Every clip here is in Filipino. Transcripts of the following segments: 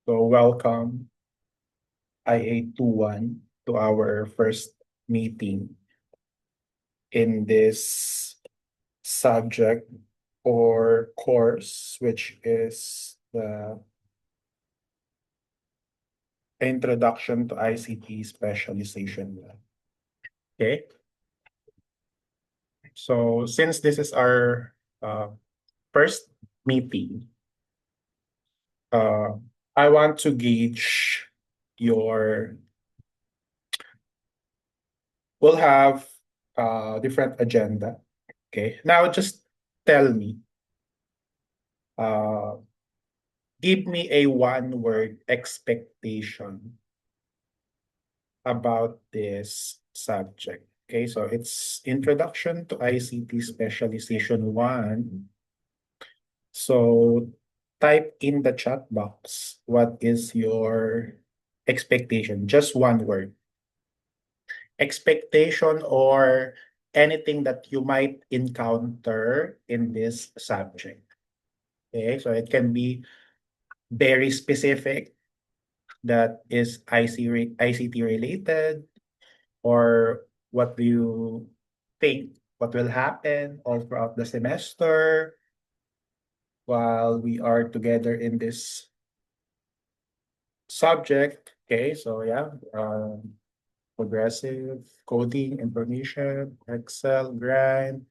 So welcome IA21 to our first meeting in this subject or course, which is the Introduction to ICT Specialization. Okay, so since this is our first meeting, uh, I want to gauge your, we'll have different agenda. Okay, now just tell me, uh, give me a one word expectation about this subject. Okay, so it's Introduction to ICT Specialization 1. So type in the chat box, what is your expectation? Just one word. Expectation or anything that you might encounter in this subject. Okay, so it can be very specific, that is ICT related, or what do you think what will happen all throughout the semester while we are together in this subject. Okay, so yeah, progressive coding, information, Excel, grind.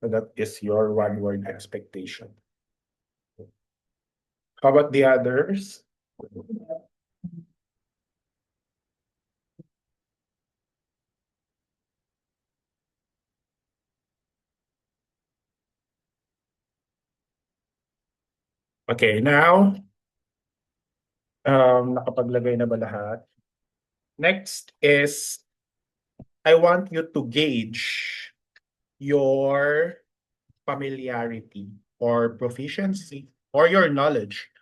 So that is your one word expectation. How about the others? Okay, now, nakapaglagay na ba lahat? Next is, I want you to gauge your familiarity or proficiency or your knowledge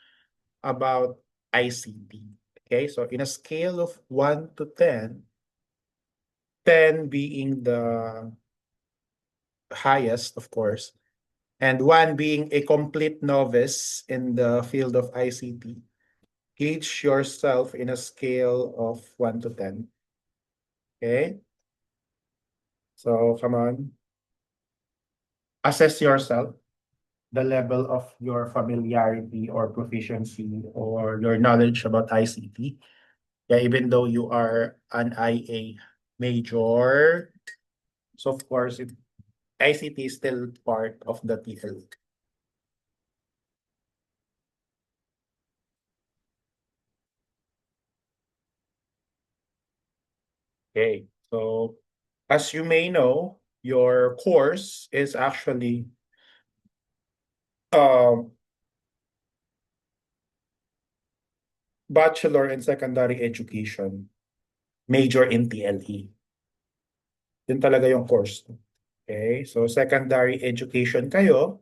about ICT. Okay, so in a scale of 1 to 10, 10 being the highest, of course, and 1 being a complete novice in the field of ICT, gauge yourself in a scale of 1 to 10. Okay, so come on, assess yourself, the level of your familiarity or proficiency or your knowledge about ICT. Yeah, even though you are an IA major, so of course, ICT is still part of the TL. Okay, so as you may know, your course is actually um, Bachelor in Secondary Education, major in TLE. Yun talaga yung course. Okay, so secondary education kayo,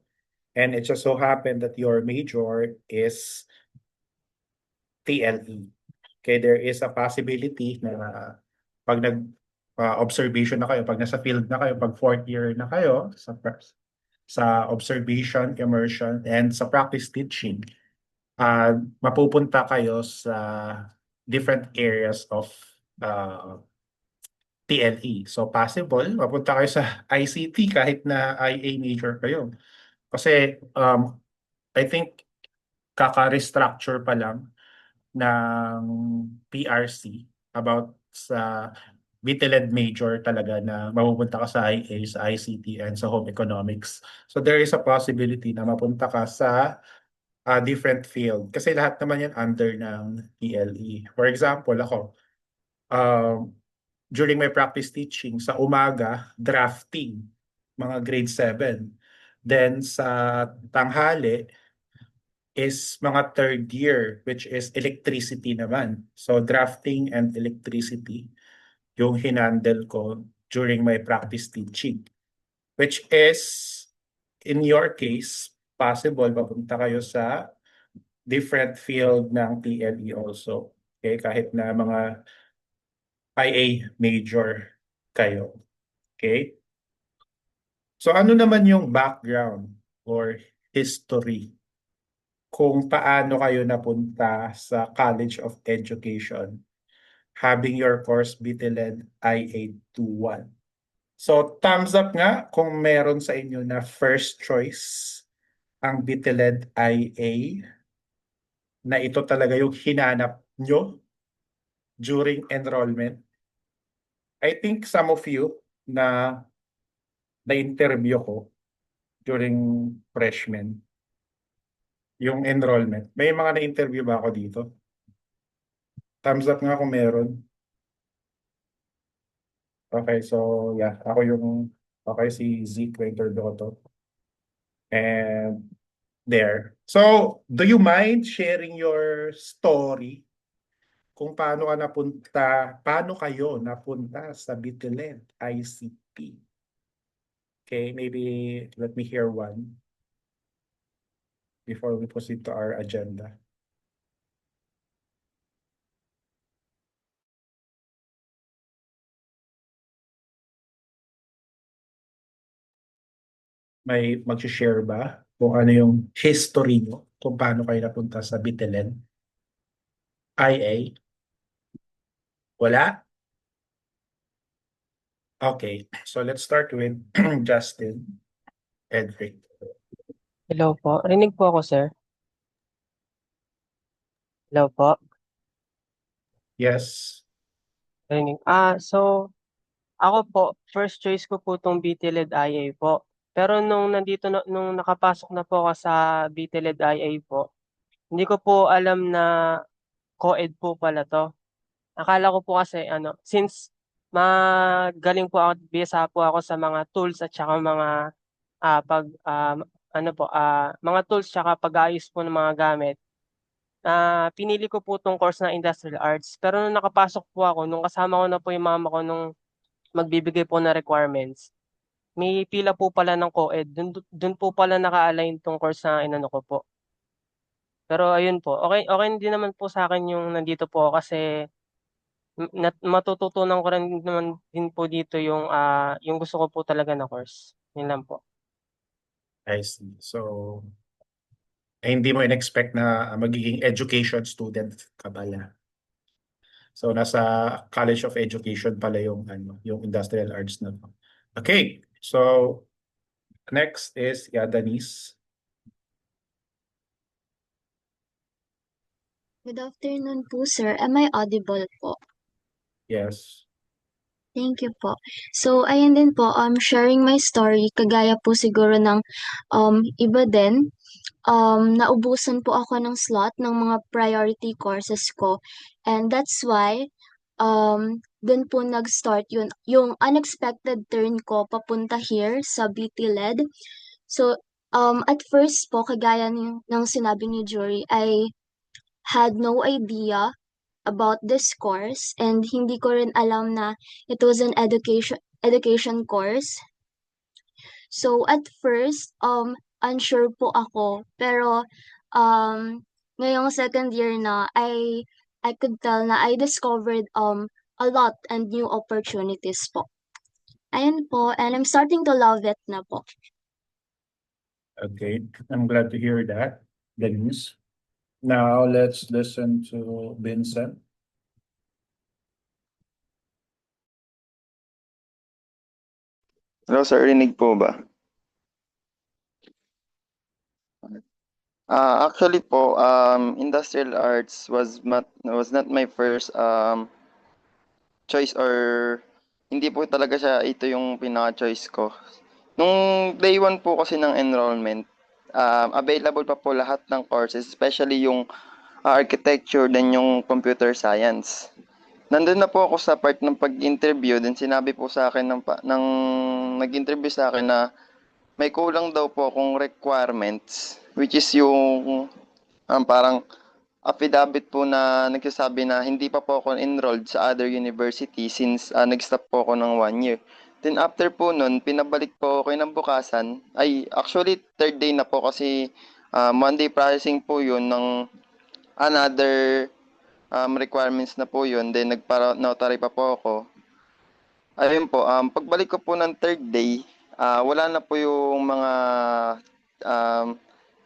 and it just so happened that your major is TLE. Okay, there is a possibility na pag observation na kayo, pag nasa field na kayo, pag fourth year na kayo sa observation, immersion, and sa practice teaching, mapupunta kayo sa different areas of uh, TLE. So possible, mapunta kayo sa ICT kahit na IA major kayo. Kasi I think kaka-restructure pa lang ng PRC about sa BTLED major talaga na mapupunta ka sa IA, sa ICT, and sa home economics. So there is a possibility na mapunta ka sa different field. Kasi lahat naman yan under ng PLE. For example, ako, um, during my practice teaching, sa umaga, drafting, mga grade 7. Then sa tanghali is mga third year, which is electricity naman. So drafting and electricity yung hinandle ko during my practice teaching. Which is, in your case, possible mapunta kayo sa different field ng TLE also. Okay, kahit na mga IA major kayo. Okay? So ano naman yung background or history kung paano kayo napunta sa College of Education having your course BTLED IA21. So, thumbs up nga kung meron sa inyo na first choice ang BTLED IA na ito talaga yung hinanap nyo during enrollment. I think some of you na na-interview ko during freshman, yung enrollment. May mga na-interview ba ako dito? Thumbs up nga kung meron. Okay, so yeah, ako yung, okay, si Zeke na-interview ko to. And there. So, do you mind sharing your story kung paano kayo napunta sa Bitilen ICT? Okay, maybe let me hear one before we proceed to our agenda. May mag-share ba kung ano yung history nyo kung paano kayo napunta sa Bitilen IA? Wala? Okay, so let's start with Justin Edric. Hello po. Rinig po ako, sir. Hello po. Yes. Rinig. So, ako po, first choice ko po tong BTLED IA po. Pero nung nakapasok na po ako sa BTLED IA po, hindi ko po alam na co-ed po pala to. Akala ko po kasi, since magaling po ako, bisa po ako sa mga tools at saka mga, mga tools tsaka pag-ayos po ng mga gamit. Pinili ko po 'tong course na Industrial Arts. Pero nung nakapasok po ako, nung kasama ko na po yung mama ko nung magbibigay po ng requirements, may pila po pala ng co-ed. Dun po pala naka-align 'tong course na inano ko po. Pero ayun po, okey okey din naman po sa'kin yung nandito po ako kasi matututunan ko rin naman din po dito yung gusto ko po talaga na course. Yun lang po. I see. So, hindi mo in-expect na magiging education student ka pala. So, nasa College of Education pala yung, yung Industrial Arts na to. Okay. So, next is, yeah, Denise. Good afternoon po, sir. Am I audible po? Yes. Thank you po. So, ayun din po, sharing my story, kagaya po siguro ng iba din, naubusan po ako ng slot ng mga priority courses ko. And that's why, dun po nag-start yung unexpected turn ko papunta here sa BT-LED. So, at first po, kagaya ng sinabi ni Jory, I had no idea about this course and hindi ko rin alam na it was an education course. So at first, unsure po ako, pero ngayong second year na I could tell na I discovered a lot and new opportunities po. Ayun po, and I'm starting to love it na po. Okay. I'm glad to hear that, Denise. Now, let's listen to Vincent. Hello sir, rinig po ba? Actually po, industrial arts was not my first choice, or hindi po talaga siya ito yung pinaka-choice ko. Nung day 1 po kasi ng enrollment, available pa po lahat ng courses, especially yung architecture then yung computer science. Nandun na po ako sa part ng pag-interview, then sinabi po sa akin ng nag-interview sa akin na may kulang daw po akong requirements, which is yung parang affidavit po na nagsasabi na hindi pa po ako enrolled sa other university since nag-stop po ako ng 1 year. Then after po nun, pinabalik po ako kinabukasan. Ay, actually, third day na po kasi Monday processing po yun ng another requirements na po yun. Then notary pa po ako. Ayun po, pagbalik ko po ng third day, wala na po yung mga um,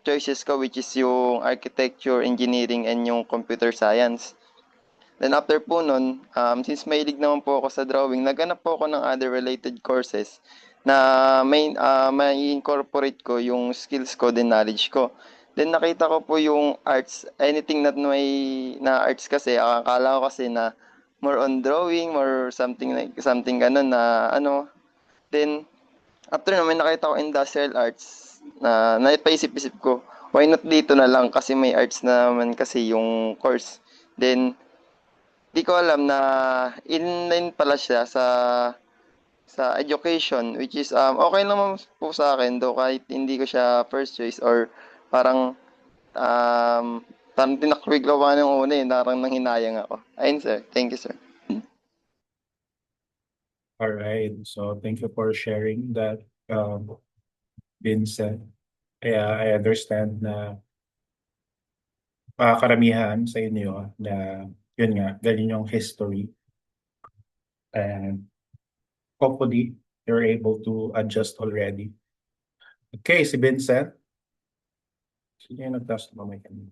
choices ko, which is yung architecture, engineering, and yung computer science. Then after po nun, since mahilig naman po ako sa drawing, naghanap po ako ng other related courses na may incorporate ko yung skills ko, din knowledge ko. Then nakita ko po yung arts, anything na arts kasi, akala ko kasi na more on drawing or something ganun na ano. Then after naman nakita ko industrial arts na naipaisip-isip ko, why not dito na lang kasi may arts na naman kasi yung course. Then di ko alam na inline pala siya sa education, which is okay naman po sa akin though kahit hindi ko siya first choice or parang parang tinakwig ko pa ng una parang nanghinayang ako. Ayun sir, thank you sir. All right. So thank you for sharing that, Vincent. I understand na karamihan sa inyo na yun nga, ganyan yung history. And hopefully, you're able to adjust already. Okay, si Vincent. Sino yung nag-task na may kanina?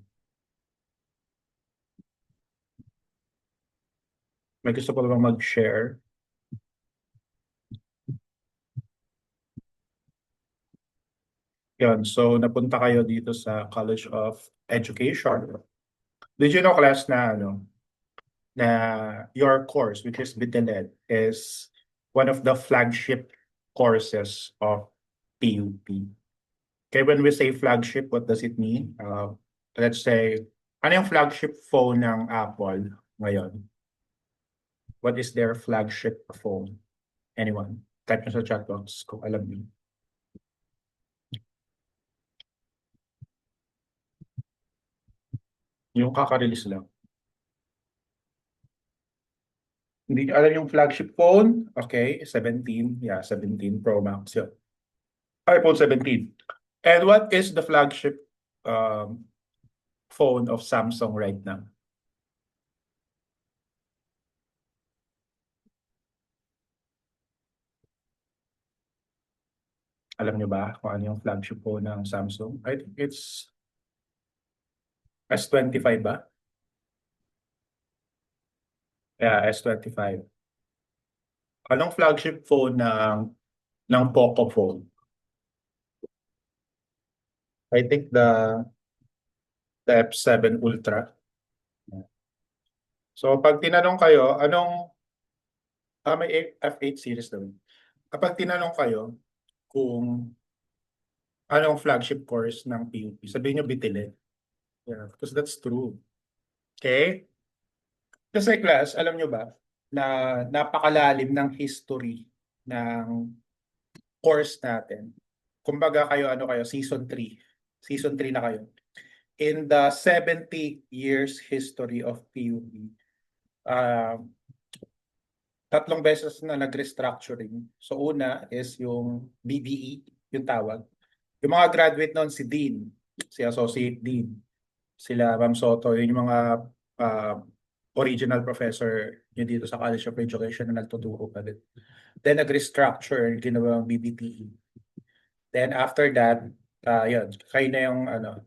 May gusto ko lang mag-share. Yun, so napunta kayo dito sa College of Education. Did you know, class, na your course, which is BTLED, is one of the flagship courses of PUP? Okay, when we say flagship, what does it mean? Let's say, ano yung flagship phone ng Apple ngayon? What is their flagship phone? Anyone? Type nyo sa chat box kung alam niyo. Yung kaka-release lang. Hindi nyo alam yung flagship phone? Okay, 17. Yeah, 17 Pro Max yun. iPhone 17. And what is the flagship phone of Samsung right now? Alam nyo ba kung ano yung flagship phone ng Samsung? I think it's S25 ba? Yeah, S25. Anong flagship phone ng Poco phone? I think the F7 Ultra. So pag tinanong kayo, may F8 series daw. Kapag tinanong kayo kung anong flagship course ng PUP, sabihin nyo BTLED. Yeah, because that's true. Okay? Kasi class, alam nyo ba na napakalalim ng history ng course natin. Kumbaga kayo, season 3. Season 3 na kayo. In the 70 years history of PUP, tatlong beses na nag-restructuring. So una is yung BDE, yung tawag. Yung mga graduate noon, si Dean, si Associate Dean, sila Ma'am Soto, yun yung mga original professor yun dito sa College of Education na nagtuturo pa din. Then nag-restructure, ginawang BBTE. Then after that, yun, kayo na yung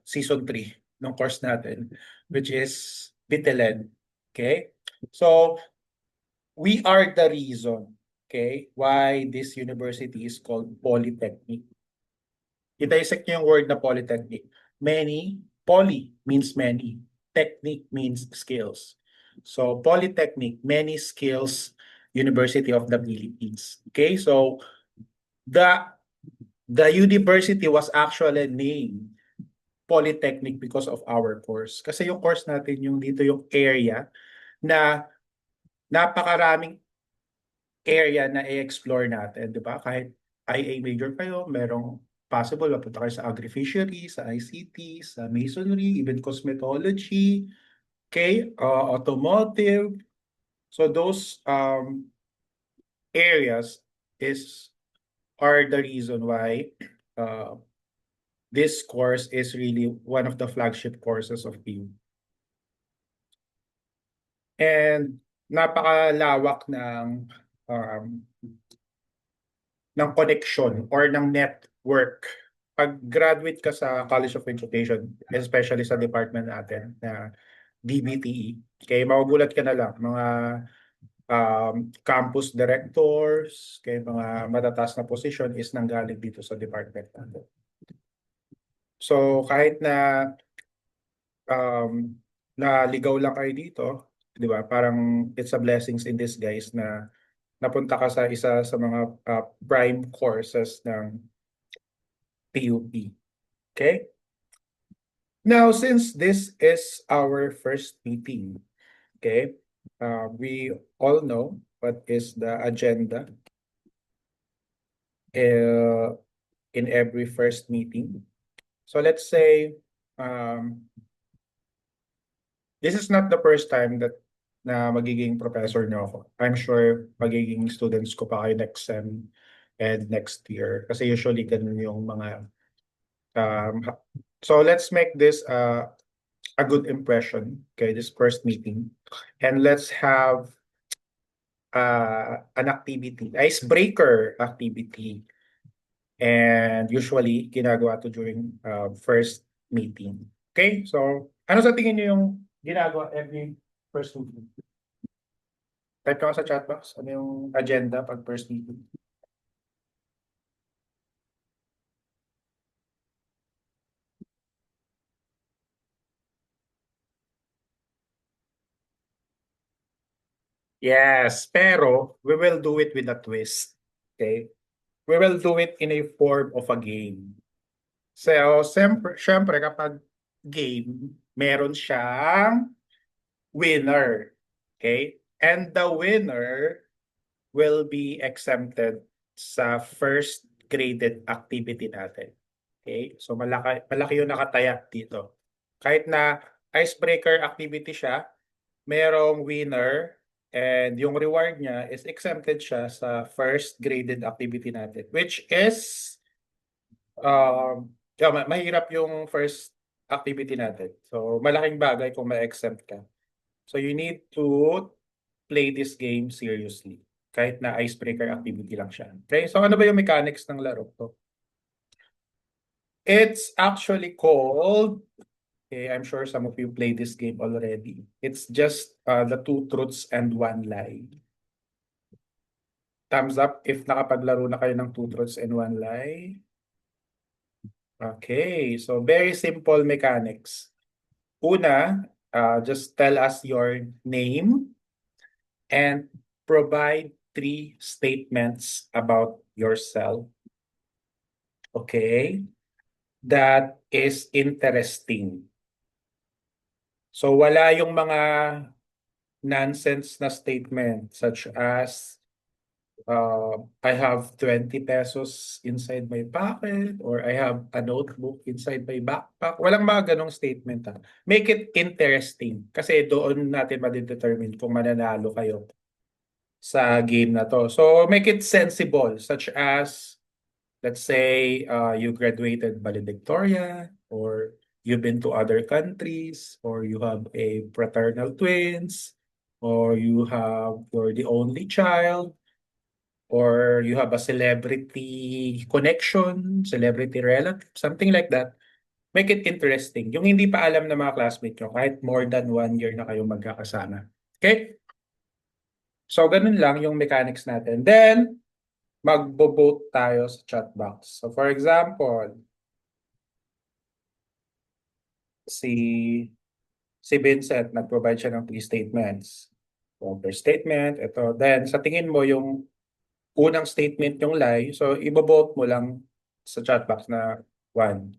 season 3 ng course natin, which is BTLED. Okay? So, we are the reason, okay, why this university is called Polytechnic. I-dissect nyo yung word na Polytechnic. Poly means many. Technic means skills. So, Polytechnic, many skills University of the Philippines. Okay, so the university was actually named Polytechnic because of our course. Kasi yung course natin, yung dito yung area na napakaraming area na i-explore natin, di ba? Kahit IA major kayo, merong possible mapunta kayo sa agri-fishery, sa ICT, sa masonry, even cosmetology, okay, automotive. So those areas are the reason why this course is really one of the flagship courses of PU. And napakalawak ng connection or ng network pag graduate ka sa College of Education, especially sa department natin na DBTE, kaya magugulat ka na lang, mga campus directors, kaya mga matataas na position is nanggaling dito sa department natin. So kahit na naligaw lang kayo dito, di ba? Parang it's a blessings in disguise na napunta ka sa isa sa mga prime courses ng PUP. Okay? Now, since this is our first meeting, okay, we all know what is the agenda in every first meeting. So let's say this is not the first time that na magiging professor niyo ako. I'm sure magiging students ko pa kayo next sem and next year. Kasi usually ganun yung mga so let's make this a good impression, okay, this first meeting. And let's have an activity, icebreaker activity. And usually, ginagawa to during first meeting. Okay? So, ano sa tingin niyo yung ginagawa every first meeting? Type ko sa chat box. Ano yung agenda pag first meeting? Yes, pero we will do it with a twist. Okay? We will do it in a form of a game. So, syempre kapag game, meron siyang winner. Okay? And the winner will be exempted sa first graded activity natin. Okay? So, malaki yung nakataya dito. Kahit na icebreaker activity siya, merong winner and yung reward niya is exempted siya sa first graded activity natin, which is mahirap yung first activity natin. So, malaking bagay kung ma-exempt ka. So, you need to play this game seriously. Kahit na icebreaker activity lang siya. Okay? So, ano ba yung mechanics ng laro to? It's actually called, okay, I'm sure some of you played this game already. It's just the two truths and one lie. Thumbs up if nakapaglaro na kayo ng two truths and one lie. Okay, so very simple mechanics. Una, just tell us your name and provide 3 statements about yourself. Okay, that is interesting. So wala yung mga nonsense na statement such as I have 20 pesos inside my pocket or I have a notebook inside my backpack. Walang mga ganong statement. Make it interesting kasi doon natin ma-determine kung mananalo kayo sa game na to. So make it sensible such as let's say you graduated valedictorian or you've been to other countries or you have a fraternal twins or you're the only child or you have a celebrity connection, celebrity relative, something like that. Make it interesting. Yung hindi pa alam ng mga classmates nyo, kahit more than 1 year na kayong magkakasama. Okay? So, ganun lang yung mechanics natin. Then, magbo-vote tayo sa chat box. So, for example, si Vincent, nag-provide siya ng 3 statements. So, first statement, ito. Then, sa tingin mo, yung unang statement yung lie, so ibobote mo lang sa chat box na 1.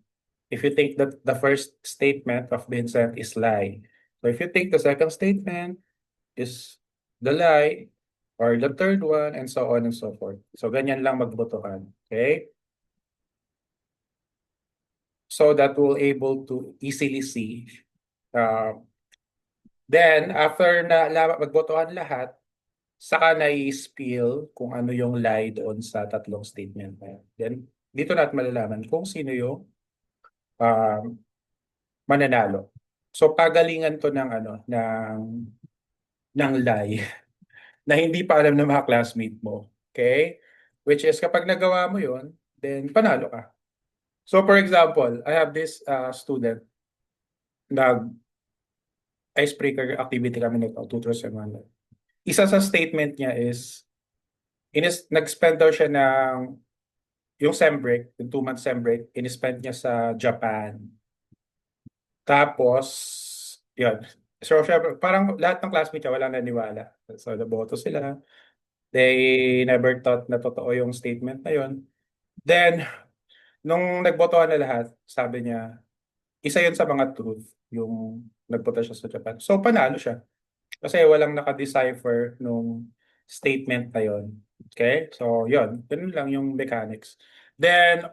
If you think that the first statement of Vincent is lie. So if you think the second statement is the lie, or the third one, and so on and so forth. So ganyan lang magbotohan. Okay? So that we'll able to easily see. Then, after na magbotohan lahat, saka na-spill kung ano yung lie doon sa 3 statement na yun. Then, dito natin malalaman kung sino yung mananalo. So, pagalingan to ng ng lie na hindi pa alam ng mga classmate mo. Okay? Which is, kapag nagawa mo yun, then panalo ka. So for example, I have this student, nag icebreaker activity kami nito, 2 to 1. Isa sa statement niya is, nag-spend daw siya ng, yung sem break, yung 2 month sem break, in-spend niya sa Japan. Tapos, yun. So, syempre, parang lahat ng classmates niya walang naniwala. So, naboto sila. They never thought na totoo yung statement na yun. Then, nung nagbotohan na lahat, sabi niya, isa yun sa mga truth, yung nagpunta siya sa Japan. So, panalo siya. Kasi walang naka-decipher nung statement na yun. Okay? So, yun. Ganun lang yung mechanics. Then,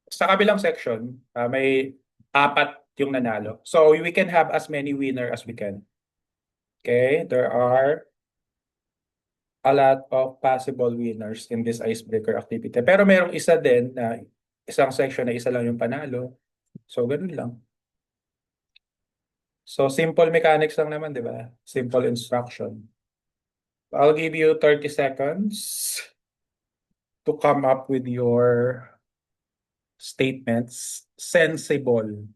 sa kabilang section, may 4 yung nanalo. So, we can have as many winner as we can. Okay? There are a lot of possible winners in this icebreaker activity. Pero merong isa din na isang section na isa lang yung panalo. So, ganun lang. So, simple mechanics lang naman, di ba? Simple instruction. I'll give you 30 seconds to come up with your statements. Sensible.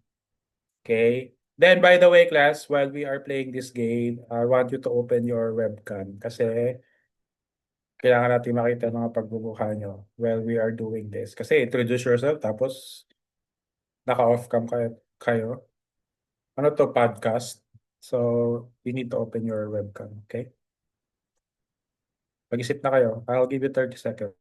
Okay? Then, by the way, class, while we are playing this game, I want you to open your webcam kasi kailangan natin makita mga pagbubuka nyo while we are doing this. Kasi introduce yourself, tapos naka-off cam kayo. Ano to, podcast? So, you need to open your webcam, okay? Mag-isip na kayo. I'll give you 30 seconds.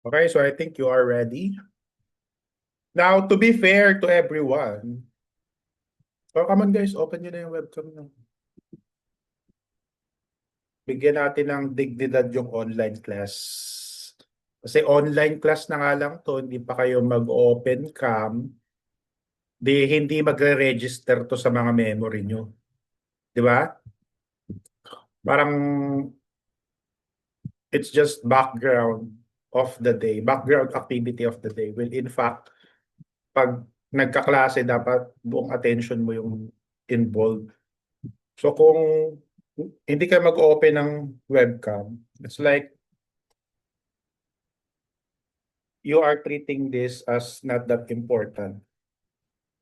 Okay, so I think you are ready. Now, to be fair to everyone, oh, come on guys, open nyo na yung webcam nyo. Bigyan natin ng dignidad yung online class. Kasi online class na nga lang to, hindi pa kayo mag-open cam, hindi magre-register to sa mga memory nyo. Di ba? Parang it's just background of the day, background activity of the day. Well, in fact, pag nagkaklase, dapat buong attention mo yung involved. So kung hindi ka mag-open ng webcam, it's like you are treating this as not that important.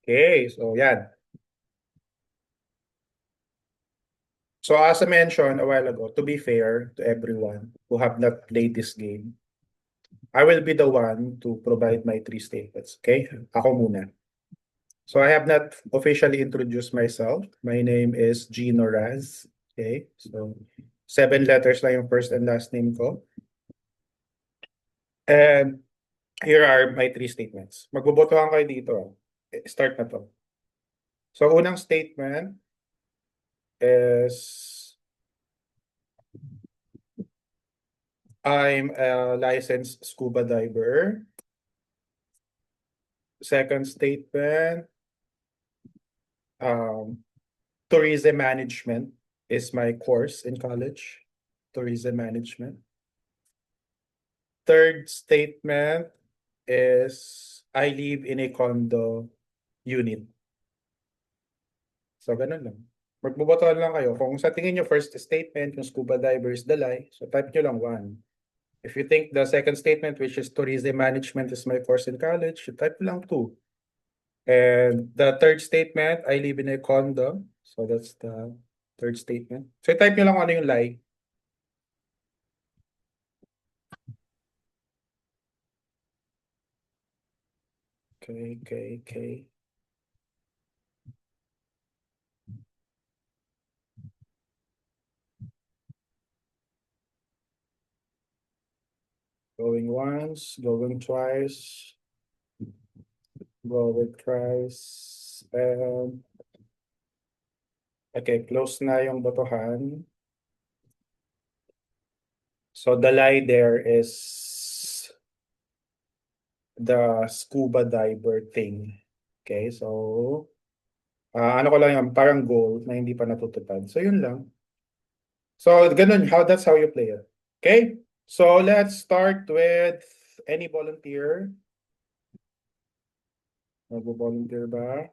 Okay, so yan. So as I mentioned a while ago, to be fair to everyone who have not played this game, I will be the one to provide my 3 statements. Okay? Ako muna. So I have not officially introduced myself. My name is Gino Raz. Okay? So 7 letters lang yung first and last name ko. And here are my 3 statements. Magbobotohan kayo dito. Start na to. So unang statement is I'm a licensed scuba diver. Second statement, tourism management is my course in college. Tourism management. Third statement is I live in a condo unit. So, ganun lang. Magbubotohan lang kayo. Kung sa tingin nyo first statement, yung scuba diver is the lie, so type nyo lang 1. If you think the second statement, which is tourism management is my course in college, you type lang 2. And the third statement, I live in a condo. So that's the third statement. So type nyo lang kung ano yung lie. Okay. Going once, going twice, going twice, and okay, close na yung botohan. So the lie there is the scuba diver thing. Okay, so ano ko lang yan, parang goal na hindi pa natutupad. So yun lang. So ganun, that's how you play it. Okay? So let's start with any volunteer. Mag-volunteer ba?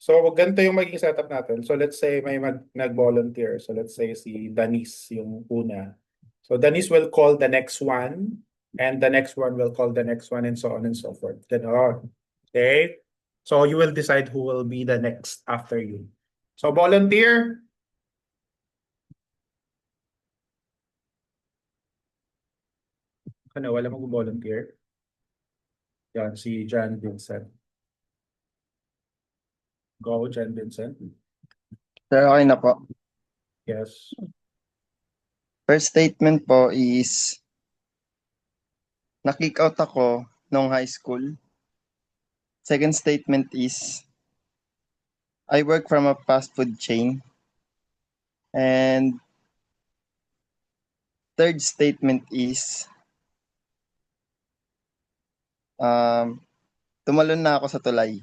So ganito yung magiging setup natin. So let's say may nag-volunteer. So let's say si Danis yung una. So Danis will call the next one, and the next one will call the next one, and so on and so forth. Ganon. Okay? So you will decide who will be the next after you. So volunteer. Ano, wala mag-volunteer? Yan, si John Vincent. Go, John Vincent. Sir, okay na po. Yes. First statement po is na-kick out ako nung high school. Second statement is I work from a fast food chain. And third statement is tumalon na ako sa tulay.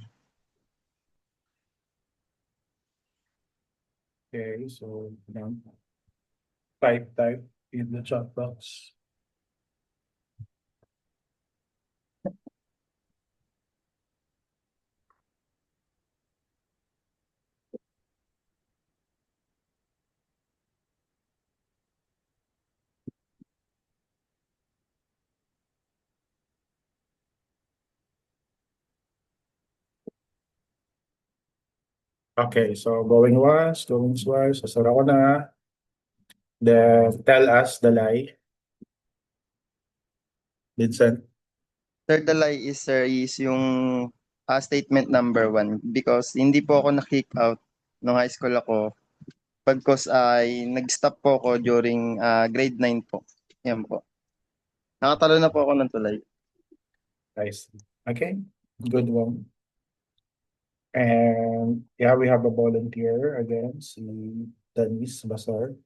Okay, so type in the chat box. Okay, so going once, going twice, sasara ko na. Then tell us the lie. Vincent. Sir, the lie is, sir, is yung statement number 1 because hindi po ako na-kick out nung high school ako pagkos ay nag-stop po ako during grade 9 po. Yan po. Nakatalo na po ako ng tulay. Nice. Okay, good one. And yeah, we have a volunteer again, si Denise Basar.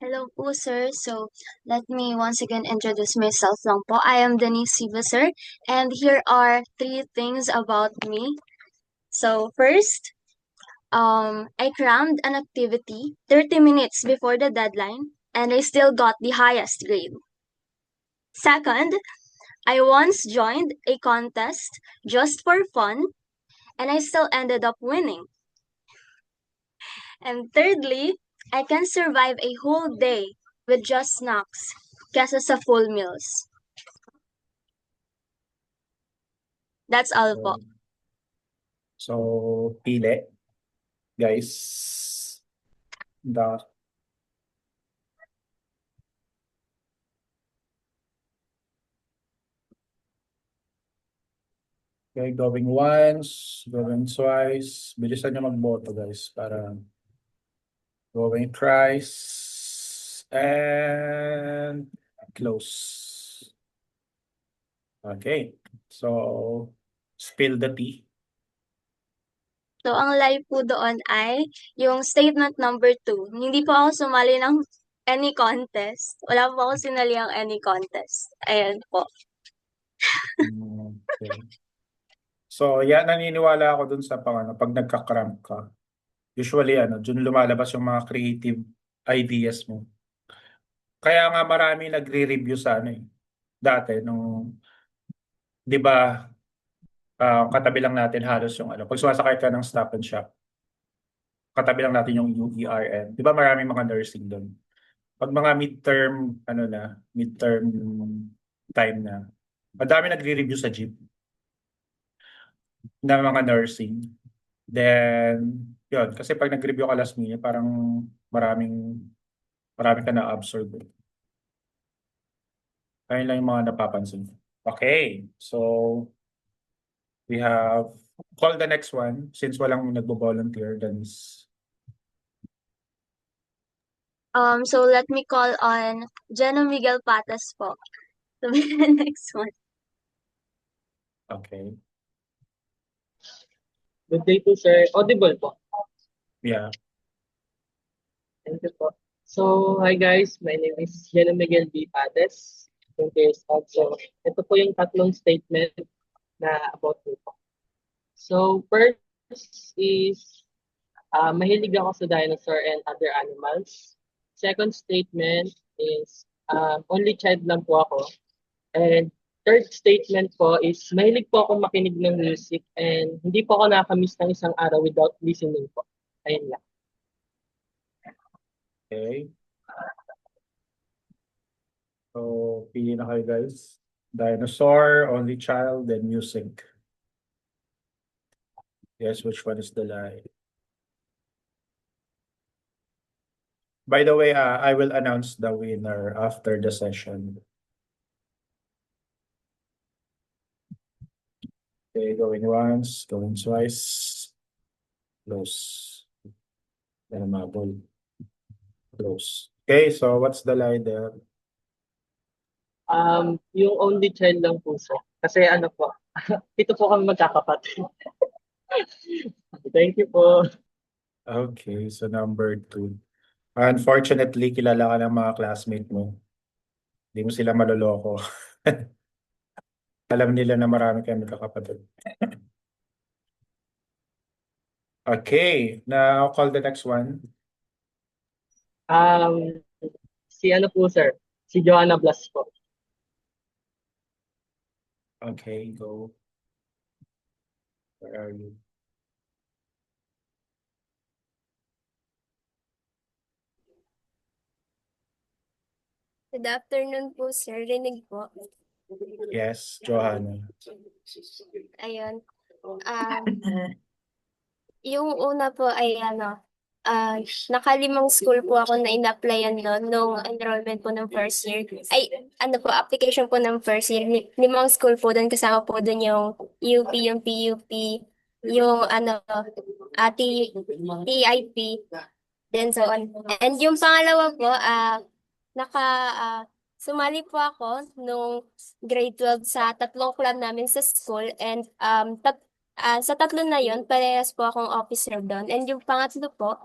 Hello po, sir. So, let me once again introduce myself lang po. I am Denise Siva, sir. And here are 3 things about me. So, first, I crammed an activity 30 minutes before the deadline, and I still got the highest grade. Second, I once joined a contest just for fun, and I still ended up winning. And thirdly, I can survive a whole day with just snacks kesa sa full meals. That's all po. So, pili. Guys. Okay, going once, going twice. Bilisan nyo magboto, guys, para going twice and close. Okay, so spill the tea. So, ang lie po doon ay yung statement number 2. Hindi po ako sumali ng any contest. Wala po ako sinali ang any contest. Ayan po. Okay. So, yan, naniniwala ako dun sa pag nagka-cramp ka. Usually, dun lumalabas yung mga creative ideas mo. Kaya nga marami nagre-review sa dati, di ba, katabi lang natin halos yung pag sumasakay ka ng Stop and Shop, katabi lang natin yung UERN. Di ba maraming mga nursing doon? Pag mga midterm, midterm time na, madami nagre-review sa jeep ng mga nursing. Then, yun, kasi pag nag-review ka last minute, parang marami ka na-absorb. Ayun lang yung mga napapansin. Okay, so we have call the next one since walang nagbo-volunteer, then So let me call on Jenna Miguel Patas po to be the next one. okay. Good day po, sir. Audible po. Yeah. Thank you po. So, hi guys. My name is Jena Miguel B. Pates. Yung case out. So, ito po yung tatlong statement na about me po. So, first is, mahilig ako sa dinosaur and other animals. Second statement is, only child lang po ako. And third statement po is, mahilig po ako makinig ng music and hindi po ako nakakamiss ng isang araw without listening po. Ayun lang. Okay. So, pili na kayo guys. Dinosaur, only child, then music. Yes, which one is the lie? By the way, I will announce the winner after the session. Okay, going once, going twice. Close. Then umabol. Close. Okay, so what's the lie there? Yung only child lang po siya. Kasi ano po, ito po kami magkakapatid. Thank you po. Okay, so number 2. Unfortunately, kilala ka ng mga classmate mo. Hindi mo sila maloloko. Alam nila na marami kayong magkakapatid. Okay, now call the next one. Si ano po sir, si Joanna Blas po. Okay, go. Where are you? Good afternoon po, sir. Rinig po. Yes, Johanna. Ayun. Yung una po ay nakalimang school po ako na in-applyan doon nung enrollment po ng first year. Ay, ano po, application po ng first year. Limang school po doon, kasama po doon yung UP, yung PUP, yung TIP, then so on. And yung pangalawa po, sumali po ako nung grade 12 sa tatlong club namin sa school and sa tatlo na yon parehas po akong officer doon. And yung pangatlo po,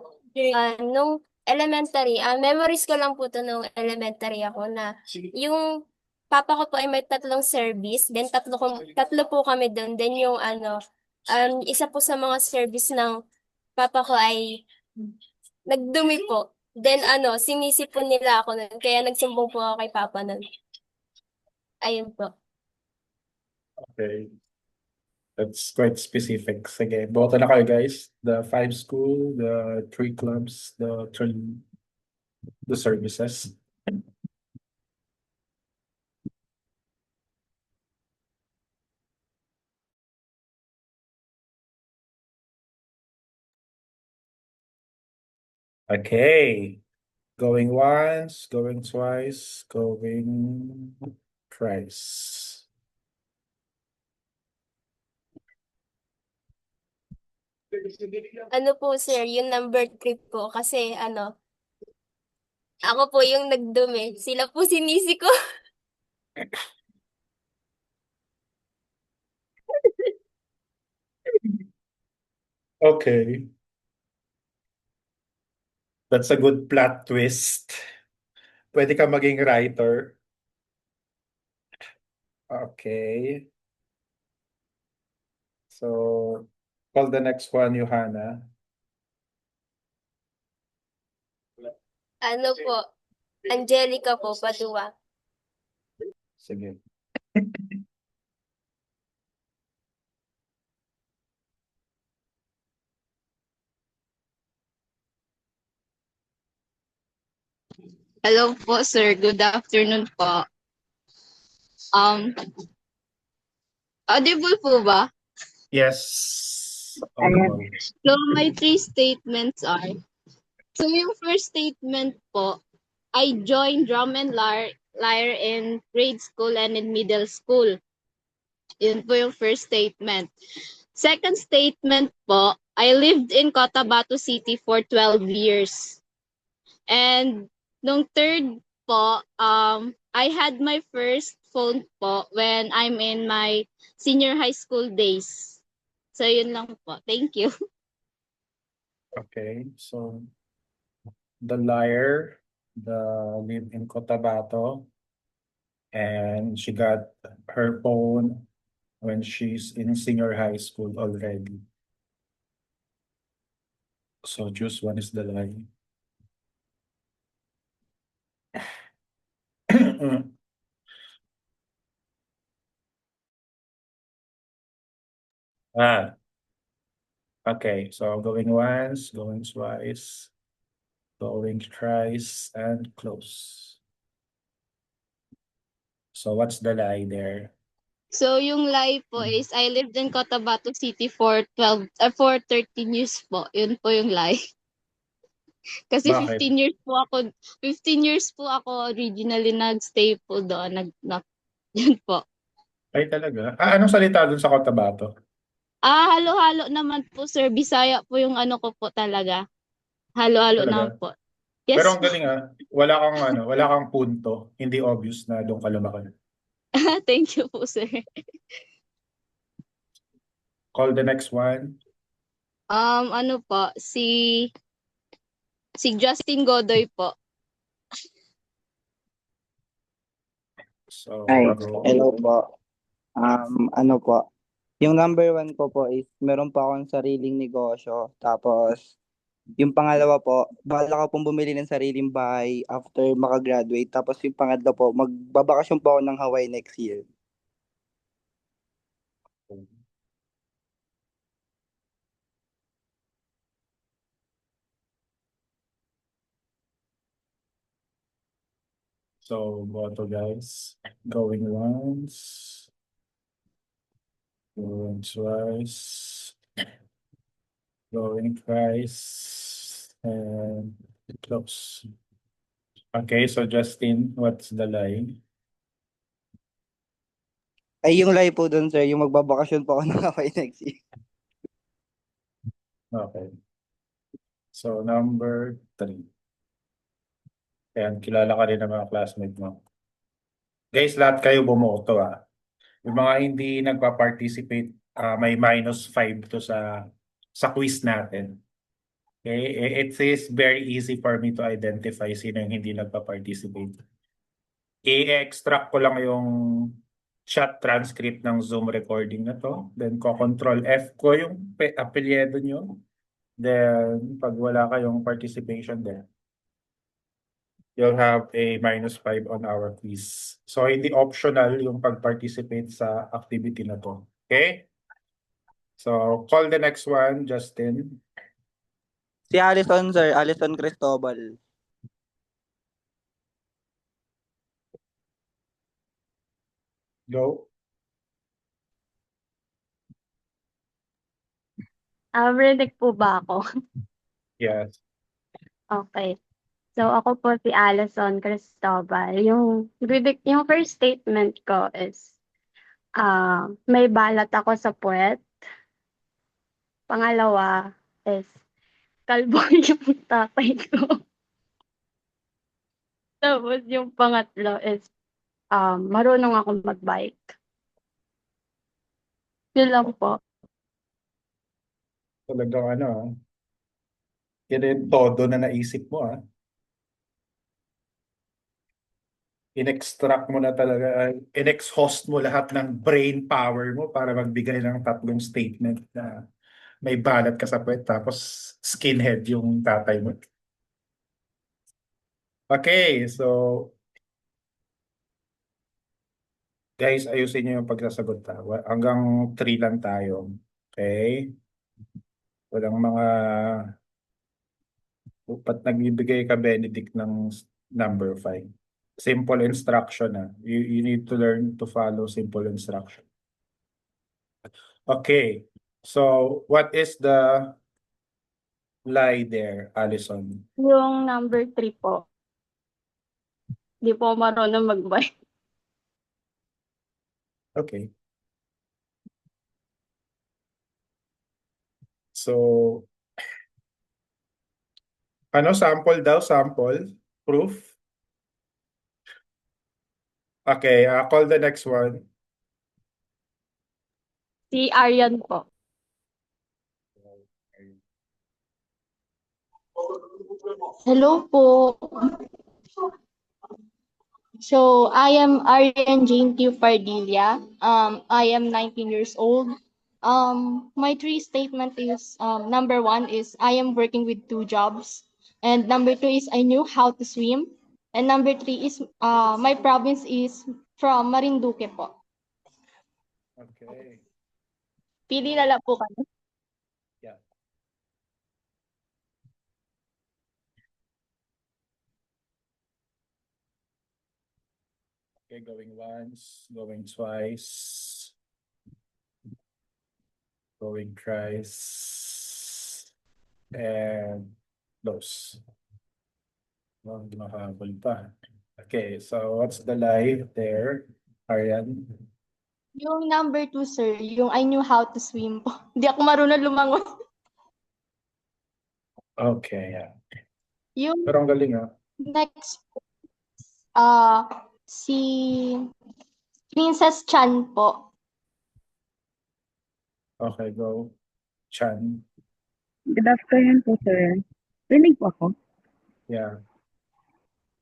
nung elementary, memories ko lang po to nung elementary ako na yung papa ko po ay may tatlong service, then tatlo po kami doon. Then yung isa po sa mga service ng papa ko ay nagdumi po. Then sinisipon nila ako nun. Kaya nagsumbong po ako kay Papa nun. Ayun po. Okay. That's quite specific. Sige, boto na kayo guys. The 5 school, the 3 clubs, the services. Okay. Going once, going twice, going thrice. Ano po sir, yung number 3 po. Kasi ako po yung nagdumi. Sila po sinisi ko. Okay. That's a good plot twist. Pwede ka maging writer. Okay. So, call the next one, Johanna. Ano po, Angelica po, Padua. Sige. Hello po, sir. Good afternoon po. Audible po ba? Yes. Audible. So, my 3 statements are, so yung first statement po, I joined drum and lyre in grade school and in middle school. Yun po yung first statement. Second statement po, I lived in Cotabato City for 12 years. And nung third po, I had my first phone po when I'm in my senior high school days. So yun lang po. Thank you. Okay, so the liar, live in Cotabato, and she got her phone when she's in senior high school already. So choose one is the lie. Ah, okay, so going once, going twice, going thrice, and close. So what's the lie there? So yung lie po is I lived in Cotabato City for 13 years po. Yun po yung lie. Kasi Bakit? 15 years po ako originally nagstay po doon. Yun po. Ay talaga? Anong salita dun sa Cotabato? Halo-halo naman po, sir. Bisaya po yung ano ko po talaga. Halo-halo naman Talaga? po. Pero Yes ang po. galing wala kang punto. Hindi obvious na doon ka lumaki. Thank you po, sir. Call the next one. Ano po, si Justin Godoy po. So, Hi, go. hello po. Ano po, yung number one ko po is meron pa akong sariling negosyo. Tapos, yung pangalawa po, bala ko pong bumili ng sariling bahay after makagraduate. Tapos yung pangatlo po, magbabakasyon po ako ng Hawaii next year. So, boto guys. Going once. Going twice. Going twice. And close. Okay, so Justin, what's the line? Ay, yung lie po dun, sir, yung magbabakasyon po ako ng Hawaii next year. Okay. So, number 3. Ayan, kilala ka rin ng mga classmate mo. Guys, lahat kayo bumoto Yung mga hindi nagpa-participate, may -5 to sa quiz natin. Okay? It is very easy for me to identify sino yung hindi nagpa-participate. I-extract ko lang yung chat transcript ng Zoom recording na to. Then, ko-control F ko yung apelyido nyo. Then, pag wala kayong participation there, you'll have a -5 on our quiz. So, hindi optional yung pag-participate sa activity na to. Okay? So, call the next one, Justin. Si Allison, sir, Allison Cristobal. Go. Rinig po ba ako? Yes. Okay. So, ako po si Allison Cristobal. Yung first statement ko is, may balat ako sa puwet. Pangalawa is, kalbo yung tatay ko. Tapos yung pangatlo is, marunong ako mag-bike. Yun lang po. Talagang yan yung todo na naisip mo In-extract mo na talaga, in-exhaust mo lahat ng brain power mo para magbigay ng 3 statement na may balat ka sa puwet tapos skinhead yung tatay mo. Okay, so guys, ayusin niyo yung pagsasagot Hanggang 3 lang tayo. Okay? Walang mga ba't nagbibigay ka, Benedict, ng number 5. Simple instruction You need to learn to follow simple instruction. Okay. So, what is the lie there, Allison? Yung number 3 po. Di po marunong mag-bike. Okay. So, sample daw, sample, proof. Okay, call the next one. Si Aryan po. Hello po. So, I am Arian Jane Q. Pardilla. I am 19 years old. My three statement is, number one is I am working with two jobs. And number two is I knew how to swim. And number three is, my province is from Marinduque po. Okay. Pili na lang po kayo. Yeah. Okay, going once, going twice, going thrice, and close. Well, mahabol pa. Okay, so what's the live there, Arian? Yung number two, sir, yung I knew how to swim po. Hindi ako marunong lumangon. Okay, yeah. Yung Pero ang galing ah. next, si Princess Chan po. Okay, go. Chan. Good afternoon po, sir. Rinig po ako. Yeah.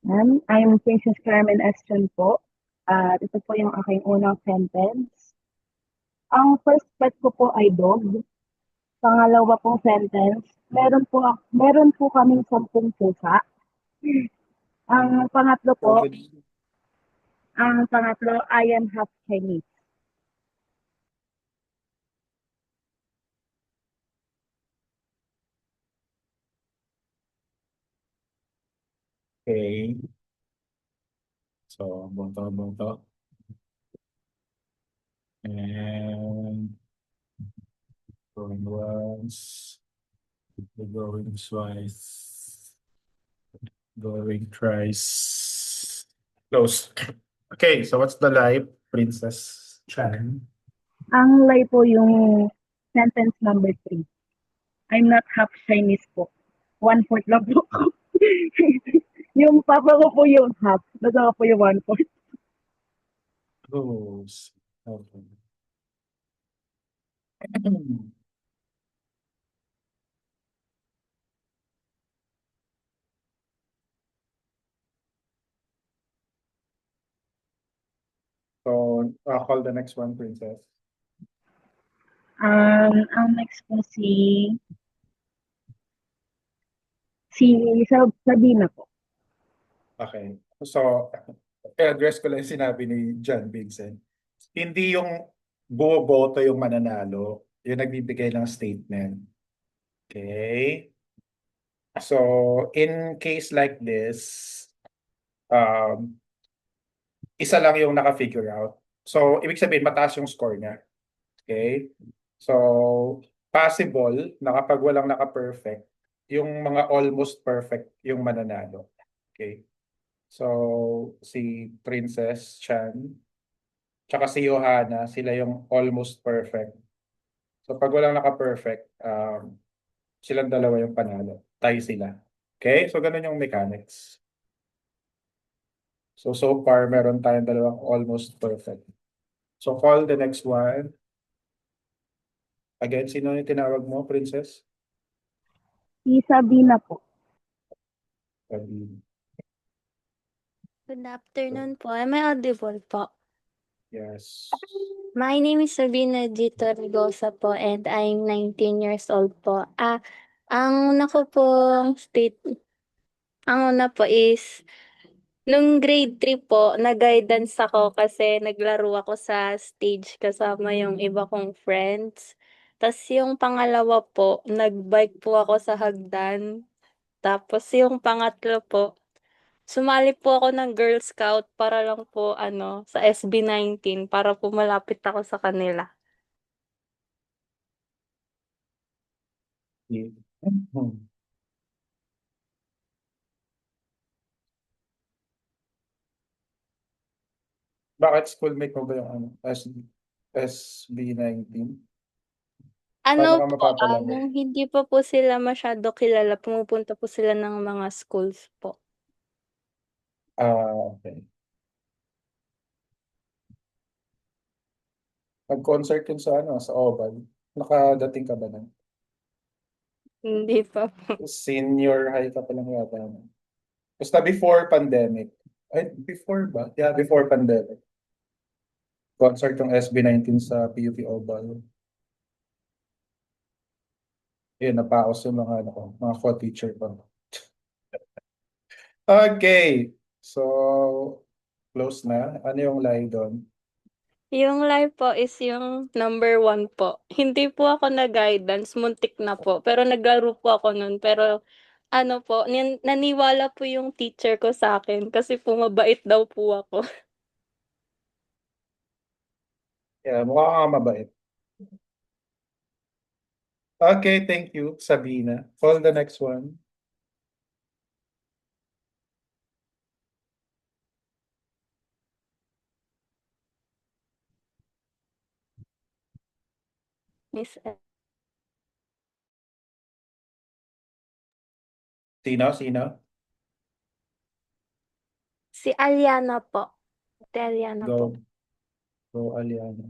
I'm Princess Carmen Estron po. At ito po yung aking unang sentence. Ang first pet ko po ay dog. Pangalawa pong sentence, meron po kaming 10 pusa. Ang pangatlo po, I am half Chinese. Okay. So, bunto. And going once, going twice, going thrice, close. Okay, so what's the live, Princess Chan? Ang lie po yung sentence number 3. I'm not half Chinese po. 1/4 lang po ako. Yung papa ko po yung half. Nagawa po yung 1/4. Close. Okay. So, call the next one, Princess. Ang next po si Sabina po. Okay. So, address ko lang yung sinabi ni John Vincent. Hindi yung boboto yung mananalo, yung nagbibigay ng statement. Okay? So, in case like this, isa lang yung naka-figure out. So, ibig sabihin, mataas yung score niya. Okay? So, possible na kapag walang naka-perfect, yung mga almost perfect yung mananalo. Okay? So, si Princess Chan, tsaka si Johanna, sila yung almost perfect. So, pag walang naka-perfect, silang dalawa yung panalo. Tie sila. Okay? So, ganun yung mechanics. So far, meron tayong dalawang almost perfect. So, call the next one. Again, sino yung tinawag mo, Princess? Si Sabina po. Sabi. Good afternoon po. Am I audible po? Yes. My name is Sabina Dito Rigosa po and I'm 19 years old po. Ang una po is, nung grade 3 po, nag-guidance ako kasi naglaro ako sa stage kasama yung iba kong friends. Tapos yung pangalawa po, nag-bike po ako sa hagdan. Tapos yung pangatlo po, sumali po ako ng Girl Scout para lang po sa SB19 para po malapit ako sa kanila. Bakit schoolmate mo ba yung SB19? Paano Ano ka po, mapapalaro? nung hindi pa po sila masyado kilala, pumupunta po sila ng mga schools po. Okay. Nag-concert yun sa ano, sa Oval. Nakadating ka ba na? Hindi pa po. Senior high ka pa lang yata. No? Basta before pandemic. Ay, before ba? Yeah, before pandemic. Concert yung SB19 sa PUP Oval. Yun, napaos yung mga, ano ko, mga co-teacher ko. Okay. So, close na. Ano yung lie doon? Yung live po is yung number 1 po. Hindi po ako na-guidance, muntik na po. Pero naglaro po ako nun. Pero ano po, naniwala po yung teacher ko sa akin kasi po mabait daw po ako. Yeah, mukha kang mabait. Okay, thank you, Sabina. Call the next one. Miss Sino? Si Aliana po. Si Aliana po. Go, Aliana.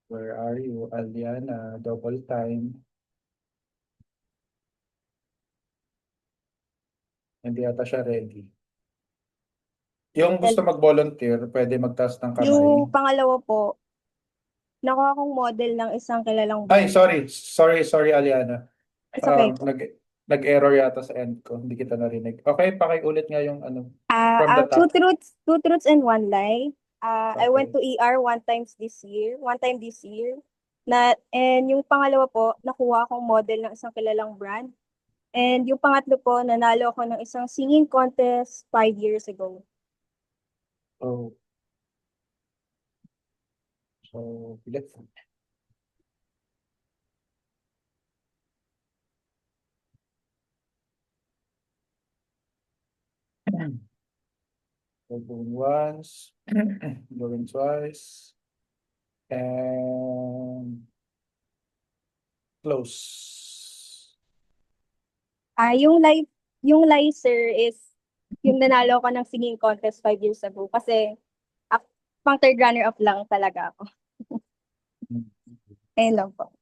Where are you, Aliana? Double time. Hindi ata siya ready. Yung gusto mag-volunteer, pwede magtaas ng kamay. Yung pangalawa po, nakuha kong model ng isang kilalang Ay, brand. sorry, Aliana. It's okay po. Nag-error yata sa end ko. Hindi kita narinig. Okay, pakiulit nga yung ano. From the Two top. truths and one lie. I went Okay. to ER one time this year. And yung pangalawa po, nakuha akong model ng isang kilalang brand. And yung pangatlo po, nanalo ako ng isang singing contest 5 years ago. Oh. So, let's going once, going twice, and close. Yung lie, sir, is yung nanalo ako ng singing contest 5 years ago. Kasi pang third runner-up lang talaga ako. Ayun lang po.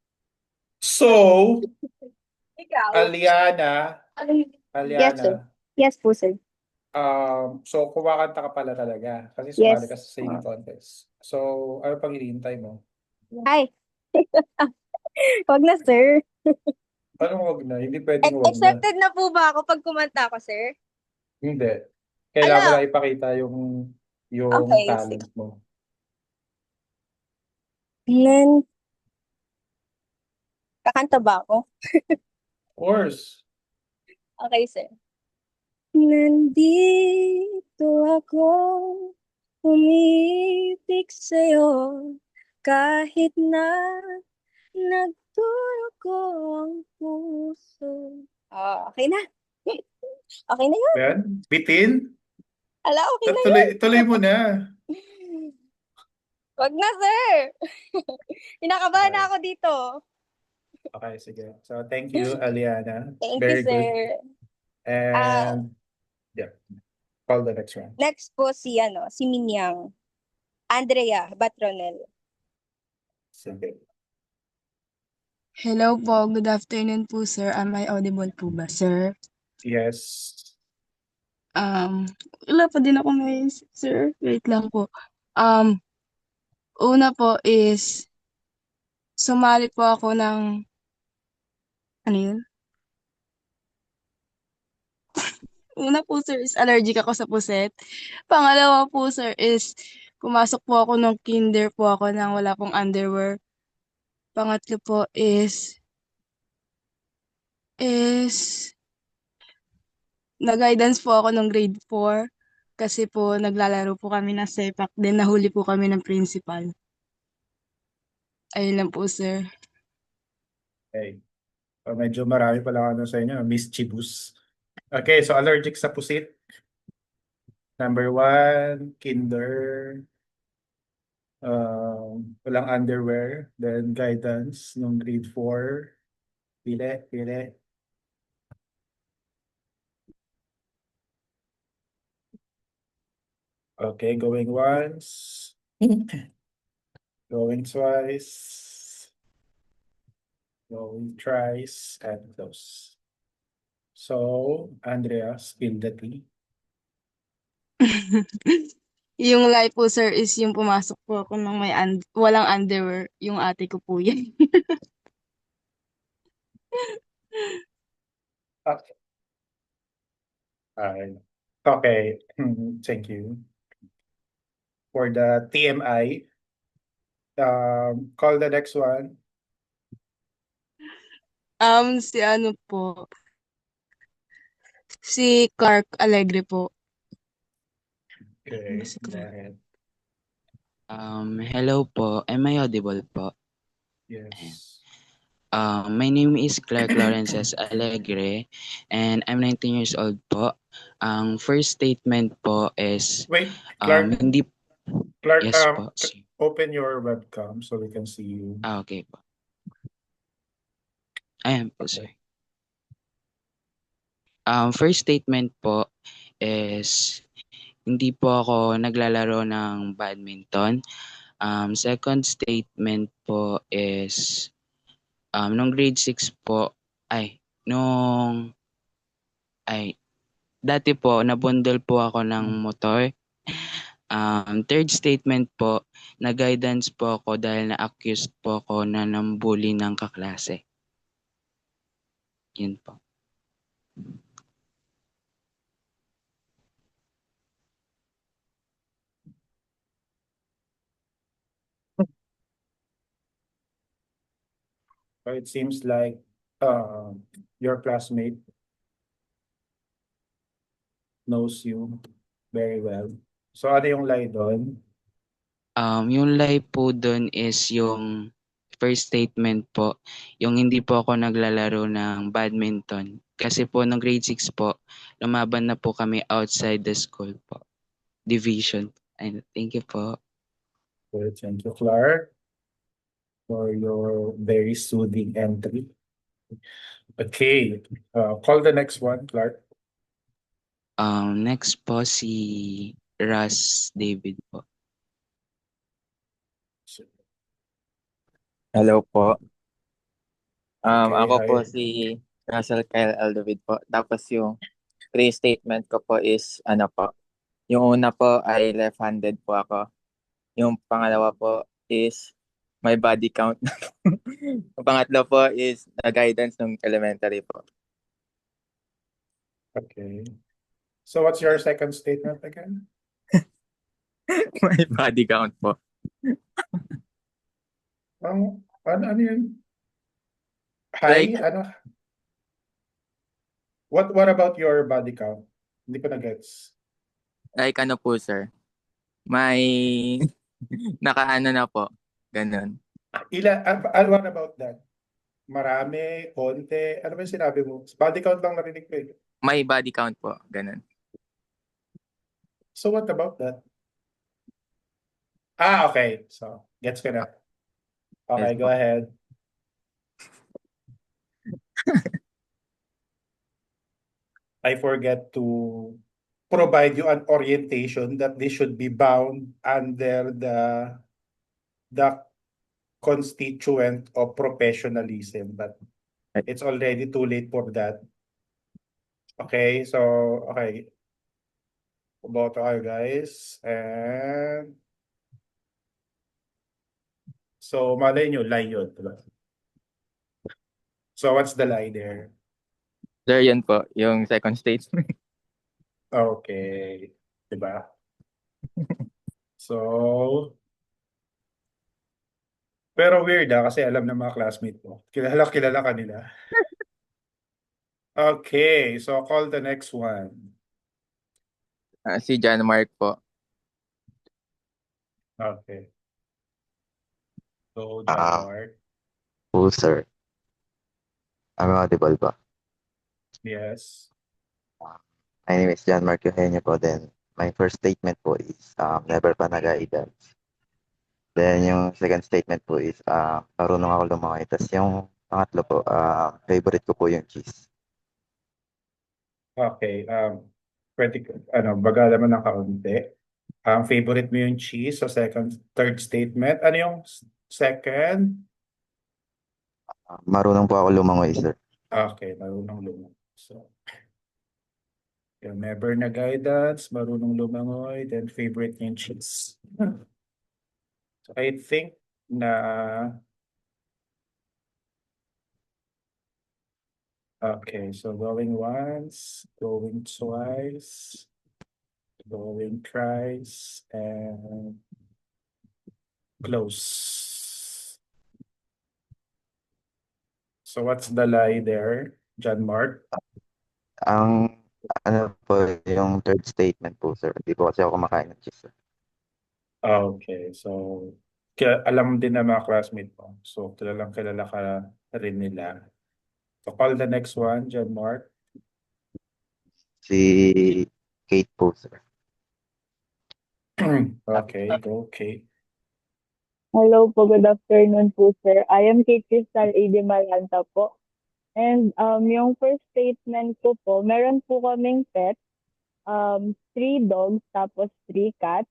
So, Ikaw? Aliana, Yes, sir. Yes po, sir. so kumakanta ka pala talaga kasi Yes. sumali ka sa singing contest. So, ano pang hinihintay mo? Ay. Wag na, sir. Anong wag na? Hindi pwedeng wag na. Accepted na po ba ako pag kumanta ko, sir? Hindi. Kailangan mo Ano? lang ipakita yung Okay, talent mo. Then, kakanta ba ako? Of course. Okay, sir. Nandito ako, umiibig sa'yo, kahit na nagdurugo ang puso. Okay na. Okay na yun. Yan. Bitin. Ala, okay na yun. Tuloy mo na. Wag na, sir. Kinakabahan na ako dito. Okay, sige. So, thank you, Aliana. Thank Very you, sir. good. And, yeah. Call the next one. Next po si Minyang. Andrea Batronel. Sige. Hello po, good afternoon po, sir. Am I audible po ba, sir? Yes. Wala pa din ako may, sir. Wait lang po. Una po is, sumali po ako ng, ano yun? Una po, sir, is allergic ako sa puset. Pangalawa po, sir, is, pumasok po ako nung kinder po ako nang wala pong underwear. Pangatlo po is, nag-guidance po ako nung grade 4 kasi po naglalaro po kami ng sepak, then nahuli po kami ng principal. Ayun lang po, sir. Okay. So, medyo marami pala ano sa inyo, mischievous. Okay, so allergic sa pusit. Number 1, kinder. Walang underwear. Then guidance nung grade 4. Pili, pili. Okay, going once. Going twice. Going thrice. And close. So, Andrea, spill the tea. Yung lie po, sir, is yung pumasok po ako ng walang underwear. Yung ate ko po yan. Okay. Okay. Thank you. For the TMI, call the next one. Si ano po, si Clark Alegre po. Okay, Si go Clark. ahead. Hello po. Am I audible po? Yes. My name is Clark Lawrences Alegre and I'm 19 years old po. Ang first statement po is Wait, Clark, hindi Clark, yes po. open your webcam so we can see you. Okay po. Ayan po, sir. First statement po is hindi po ako naglalaro ng badminton. Second statement po is nung grade 6 po, dati po, nabundol po ako ng motor. Third statement po, na-guidance po ako dahil na-accused po ako na nambully ng kaklase. Yun po. So it seems like your classmate knows you very well. So ano yung lie doon? Yung lie po doon is yung first statement po, yung hindi po ako naglalaro ng badminton. Kasi po nung grade 6 po, lumaban na po kami outside the school po. Division. And thank you po. Good, thank you, Clark, for your very soothing entry. Okay, call the next one, Clark. Next po si Russ David po. Hello po. Okay, Ako po hi. si Russell Kyle Aldavid po. Tapos yung three statement ko po is ano po. Yung una po ay left-handed po ako. Yung pangalawa po is my body count. Yung pangatlo po is guidance ng elementary po. Okay. So what's your second statement again? My body count po. Ano yun? Hi, Like- ano? What about your body count? Hindi ko na-gets. Like ano po sir? May nakaano na po. Ganun. What about that? Marami, konti, ano ba yung sinabi mo? Body count lang narinig ko eh. May body count po. Ganun. So what about that? Okay. So, gets ko na. Okay, Yes go po. ahead. I forget to provide you an orientation that this should be bound under the constituent of professionalism, but it's already too late for that. Okay, so okay. Boto kayo guys. And so malay nyo, lie yun, diba? So what's the lie there? Sir, yan po. Yung second statement. Okay. Diba? So, pero weird kasi alam ng mga classmate mo. Kilala ka nila. Okay, so call the next one. Si John Mark po. Okay. So, John Mark. Po, sir. Am I audible ba? Yes. My name is John Mark Eugenio po then. my first statement po is never pa nag-guidance. Then yung second statement po is marunong ako lumangoy. Tapos yung pangatlo po, favorite ko po yung cheese. Okay, pwede, baga naman ng kaunti. Favorite mo yung cheese sa third statement. Ano yung second? Marunong po ako lumangoy, sir. Okay, marunong lumangoy. So, yung never na guidance, marunong lumangoy, then favorite niya yung cheese. So, I think na okay, so going once, going twice, going thrice, and close. So what's the lie there, John Mark? Ang ano po, yung third statement po, sir. Hindi po kasi ako kumakain ng cheese, sir. Okay, so alam din na mga classmate mo. So kilalang kilala ka rin nila. So call the next one, John Mark. Si Kate po, sir. Okay, go Kate. Hello po, good afternoon po, sir. I am Kate Crystal A. De Malanta po. And yung first statement ko po, meron po kaming pet, 3 dogs, tapos 3 cats.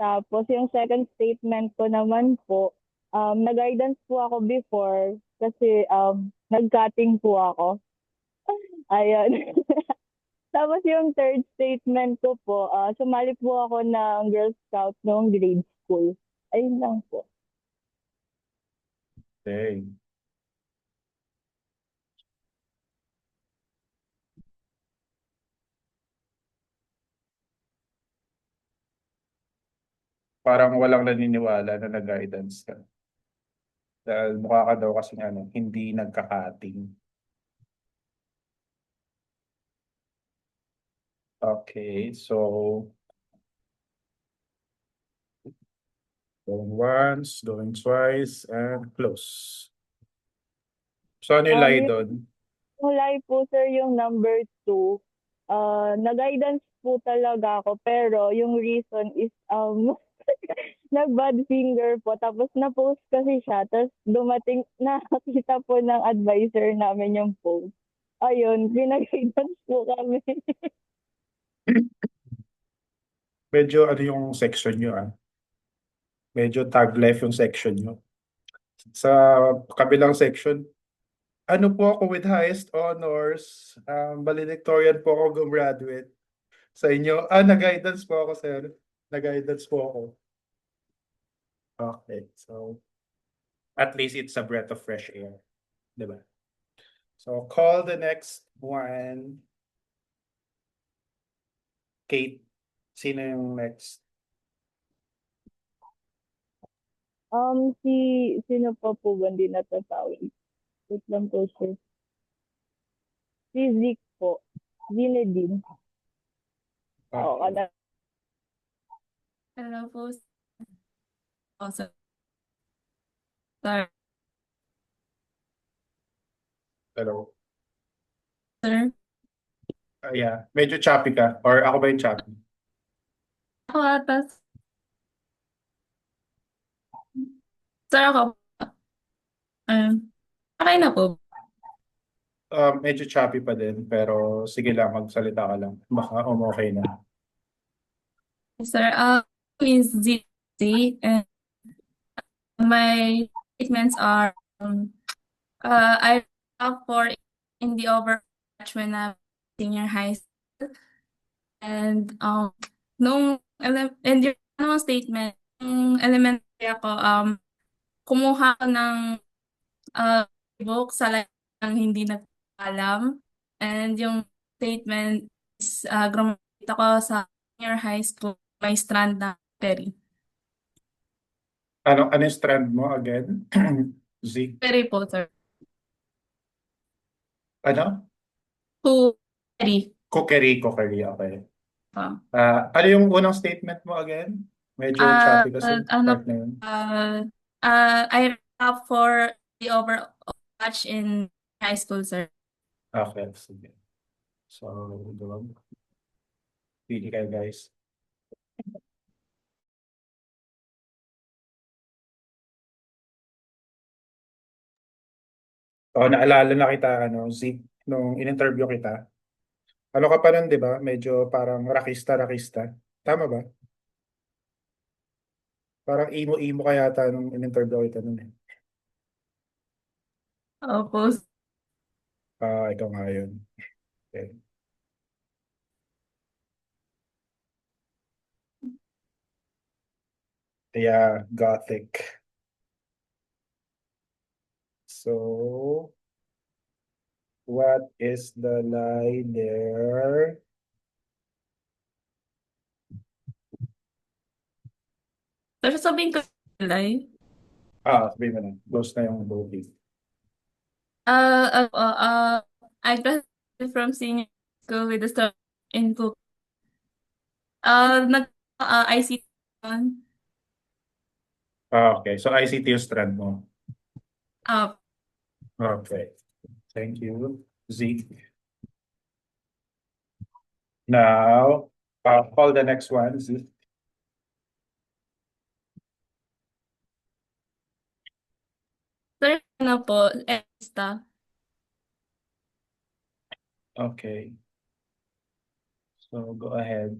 Tapos yung second statement ko naman po, nag-guidance po ako before kasi nag-cutting po ako. Ayun. Tapos yung third statement ko po, sumali po ako ng Girl Scout noong grade school. Ayun lang po. Okay. Parang walang naniniwala na nag-guidance ka. Dahil mukha ka daw kasi hindi nagkakating. Okay, so going once, going twice, and close. So ano yung lie doon? Yung lie po, sir, yung number 2. Nag-guidance po talaga ako, pero yung reason is nag-bad finger po. Tapos na-post kasi siya. Tapos dumating, nakakita po ng advisor namin yung post. Ayun, pinag-guidance po kami. Medyo ano yung section nyo Medyo tag life yung section nyo. Sa kabilang section, ano po ako with highest honors, valedictorian po ako gumraduate. Sa inyo, nag-guidance po ako, sir. Nag-guidance po ako. Okay, so at least it's a breath of fresh air. Diba? So call the next one. Kate, sino yung next? Sino pa po ba hindi natatawag? Wait lang po, sir. Si Zeke po. Zinedine. Oo, Okay. Hello po. Also, sir. Hello. Sir. Yeah, medyo choppy ka. Or ako ba yung choppy? Ako atas. Sir, ako. Okay na po. Medyo choppy pa din, pero sige lang, magsalita ka lang. Baka okay na. Sir, is ZC and my statements are I up for in the Overwatch when I was senior high school. And and yung statement, yung elementary ako, kumuha ko ng book sa lang hindi nagpaalam. And yung statement is graduate ako sa senior high school, may strand na Perry. Ano yung strand mo again? Zeke? Perry po, sir. Ano? Perry. Cookery, okay. Ano yung unang statement mo again? Medyo choppy kasi part na yun. I up for the Overwatch in high school, sir. Okay, sige. So, Pili kayo guys. Naalala na kita, Zeke, nung in-interview kita. Ano ka pa nun, di ba? Medyo parang rakista. Tama ba? Parang imo-imo ka yata nung in-interview kita nun eh. Opo. Ikaw nga yun. Okay. Yeah, gothic. So, what is the lie there? Sir, sabihin ko lie. Sabihin mo na. Close na yung voting. I graduated from senior school with a start in cook. ICT on. Okay. So, ICT yung strand mo. Uh, Okay. Thank you, Zeke. Now, call the next one, Zeke. Sir, ano po, Esta. Okay. So, go ahead.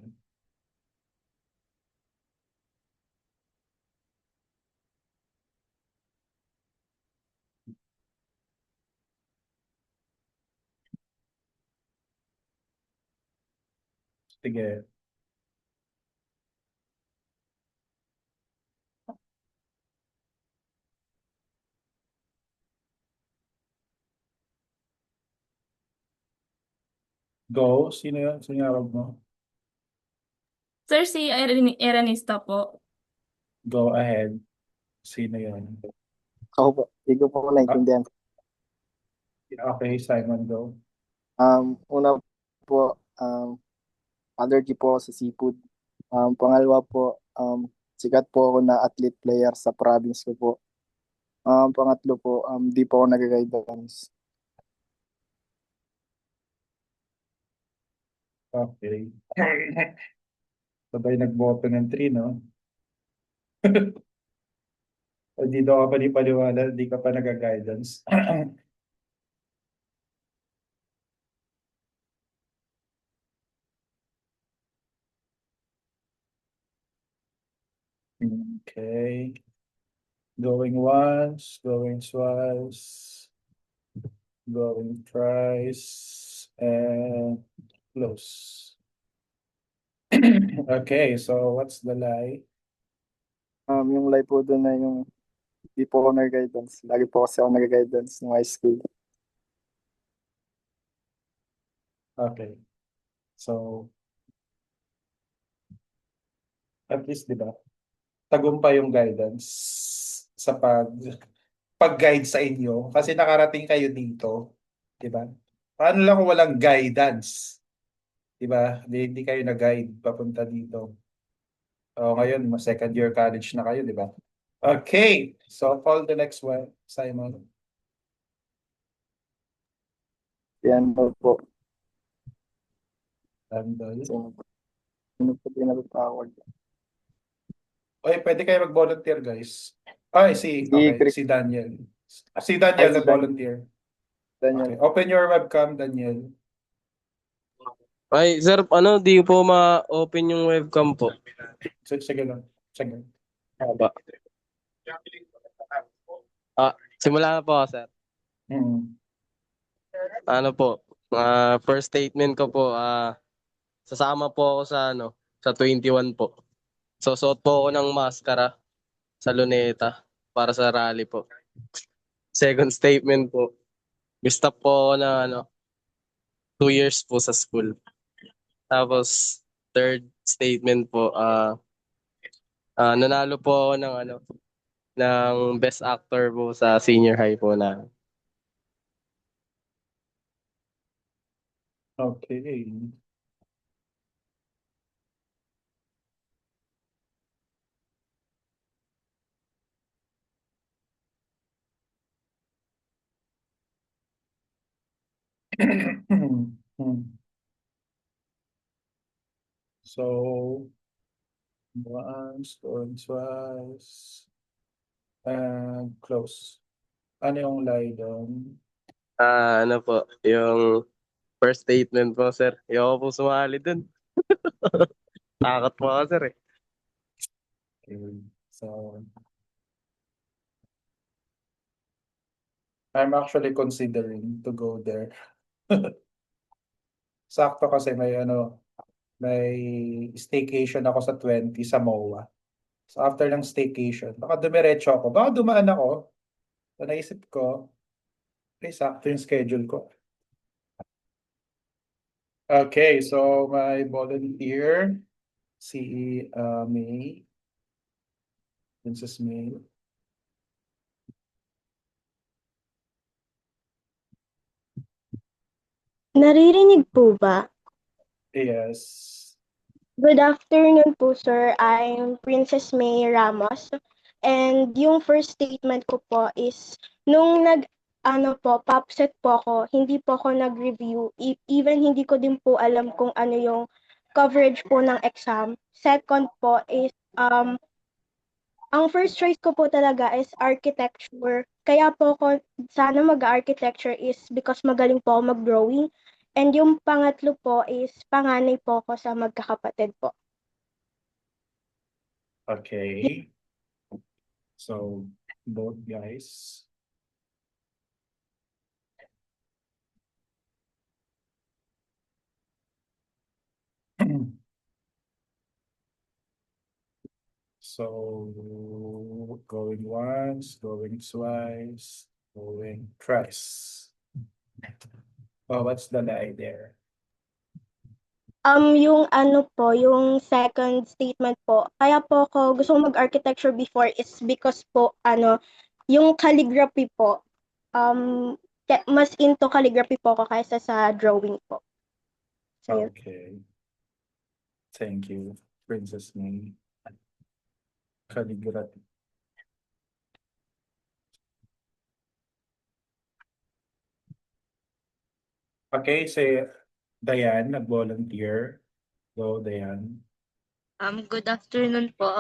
Sige. Go. Sino yun? Sino yung mo? Sir, si Eranista po. Go ahead. Sino yun? Ako po, hindi ko po naintindihan. Okay, Simon, go. Una po, allergy po ako sa seafood. Pangalawa po, sikat po ako na athlete player sa province ko po. Pangatlo po, di po ako nag-guidance. Okay. Sabay nagboto ng 3, no? Dito ka pa di paliwala, di ka pa nag-guidance. Okay. Going once, going twice, going thrice, and close. Okay, so what's the lie? Yung lie po doon na yung di po ako nag-guidance. Lagi po kasi ako nag-guidance ng high school. Okay. So, at least, di ba? Tagumpay yung guidance sa pag-guide sa inyo kasi nakarating kayo dito, di ba? Paano lang kung walang guidance? Di ba? Hindi kayo na-guide papunta dito. Ngayon, second year college na kayo, di ba? Okay, so call the next one, Simon. Yan po. Randall. Ano po pinag-power? Pwede kayo mag-volunteer, guys. Si Daniel. Si Daniel nag-volunteer. Daniel. Okay, open your webcam, Daniel. Ay, sir, di po ma-open yung webcam po. Sige lang. Sige. Haba. Simula na po ako, sir. Ano po, first statement ko po, sasama po ako sa 21 po. So, suot po ako ng maskara sa luneta para sa rally po. Second statement po, stop po ako na 2 years po sa school. Tapos, third statement po, nanalo po ako ng best actor po sa senior high po na. Okay. So, once, going twice, and close. Ano yung lie doon? Ano po, yung first statement po, sir. Ayoko po sumali dun. Takot po ako, sir, eh. Okay. So, I'm actually considering to go there. Sakto kasi may staycation ako sa 20 sa MOA. So after ng staycation, baka dumiretso ako. Baka dumaan ako. So naisip ko, sakto yung schedule ko. Okay, so my volunteer, si May. Princess May. Naririnig po ba? Yes. Good afternoon po, sir. I'm Princess May Ramos. And yung first statement ko po is, nung POPSET po ako, hindi po ako nag-review. Even hindi ko din po alam kung ano yung coverage po ng exam. Second po is, ang first choice ko po talaga is architecture. Kaya po ako sana mag-architecture is because magaling po ako mag-drawing. And yung pangatlo po is panganay po ako sa magkakapatid po. Okay. So, both guys. So, going once, going twice, going thrice. Oh, what's the lie there? Yung yung second statement po, kaya po ako gusto kong mag-architecture before is because po, yung calligraphy po, mas into calligraphy po ako kaysa sa drawing po. So, yun. Okay. Thank you, Princess May. Calligraphy. Okay, si Diane, nag-volunteer. Go, Diane. Good afternoon po.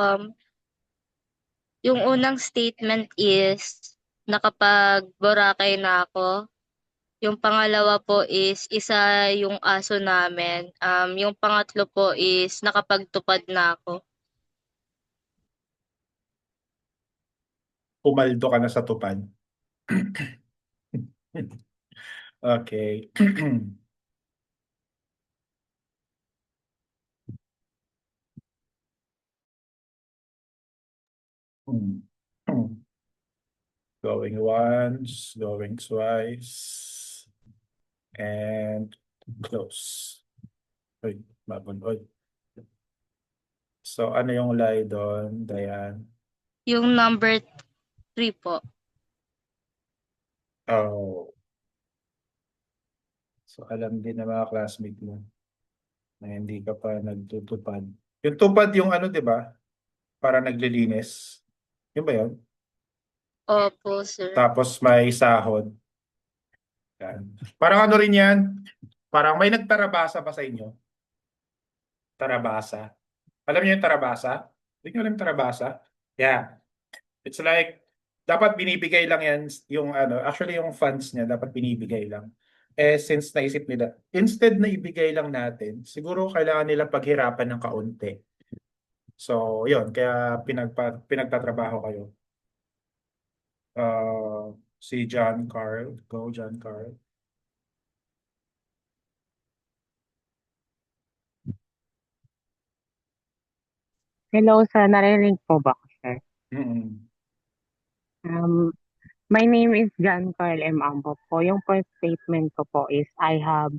Yung unang statement is nakapag-Boracay na ako. Yung pangalawa po is isa yung aso namin. Yung pangatlo po is nakapagtupad na ako. Pumaldo ka na sa tupad. Okay. Going once, going twice, and close. Uy, mabunoy. So, ano yung lie doon, Diane? Yung number 3 po. Oh. So, alam din ng mga classmate mo na hindi ka pa nagtutupad. Yung tupad yung di ba? Para naglilinis. Yun ba yun? Opo, sir. Tapos may sahod. Yan. Parang rin yan? Parang may nagtarabasa ba sa inyo? Tarabasa. Alam niyo yung tarabasa? Hindi niyo alam yung tarabasa? Yeah. It's like, dapat binibigay lang yan, yung actually yung funds niya, dapat binibigay lang. Since naisip nila, instead na ibigay lang natin, siguro kailangan nila paghirapan ng kaunti. So, yun, kaya pinagtatrabaho kayo. Si John Carl. Go, John Carl. Hello, sir. Narinig po ba ako, sir? My name is John Carl M. Ambo po. Yung first statement ko po is I have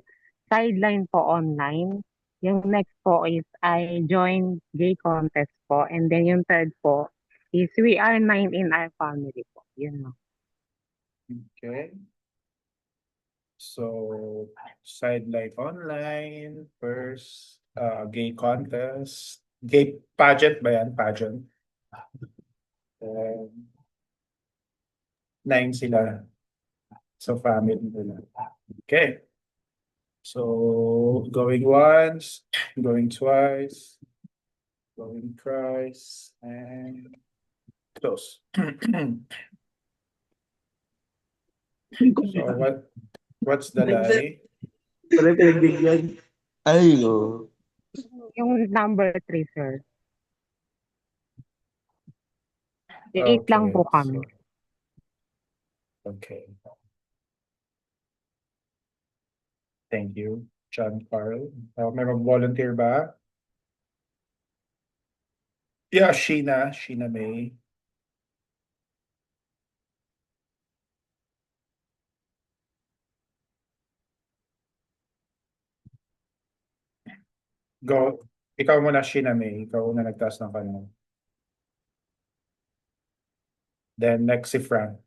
sideline po online. Yung next po is I joined gay contest po. And then yung third po is we are 9 in our family po. Yun lang. Okay. So, sideline online, first, gay contest, gay pageant ba yan? Pageant. 9 sila sa family nila. Okay. So going once, going twice, going thrice, and close. So what's the lie? Ayo. Yung number 3, sir. Yung 8 lang Okay, po kami. okay. Thank you, John Carl. May mag-volunteer ba? Yeah, Sheena May. Go. Ikaw muna, Sheena May. Ikaw na nagtaas ng kanina. Then next si Frank.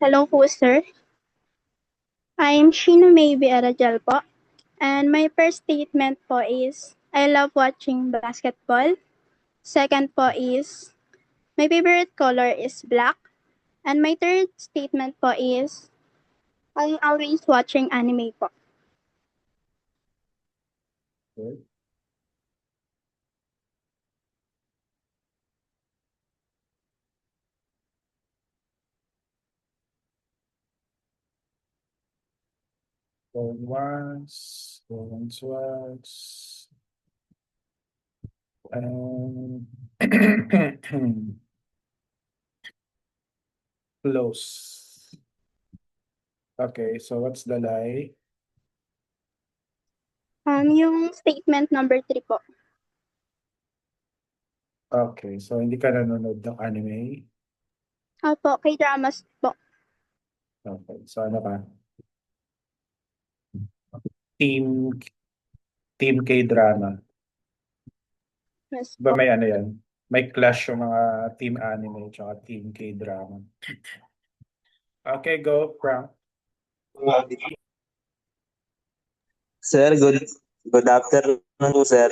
Hello po, sir. I'm Sheena May Arajal po. And my first statement po is, I love watching basketball. Second po is, my favorite color is black. And my third statement po is, I'm always watching anime po. Okay. Going once, going twice. Close. Okay, so what's the lie? Yung statement number 3 po. Okay, so hindi ka nanonood ng anime? Opo, kay dramas po. Okay, so ano ka? Team K-drama. Yes Ba po. may ano yan? May clash yung mga team anime tsaka team K-drama. Okay, go, Frank. Sir, good afternoon po, sir.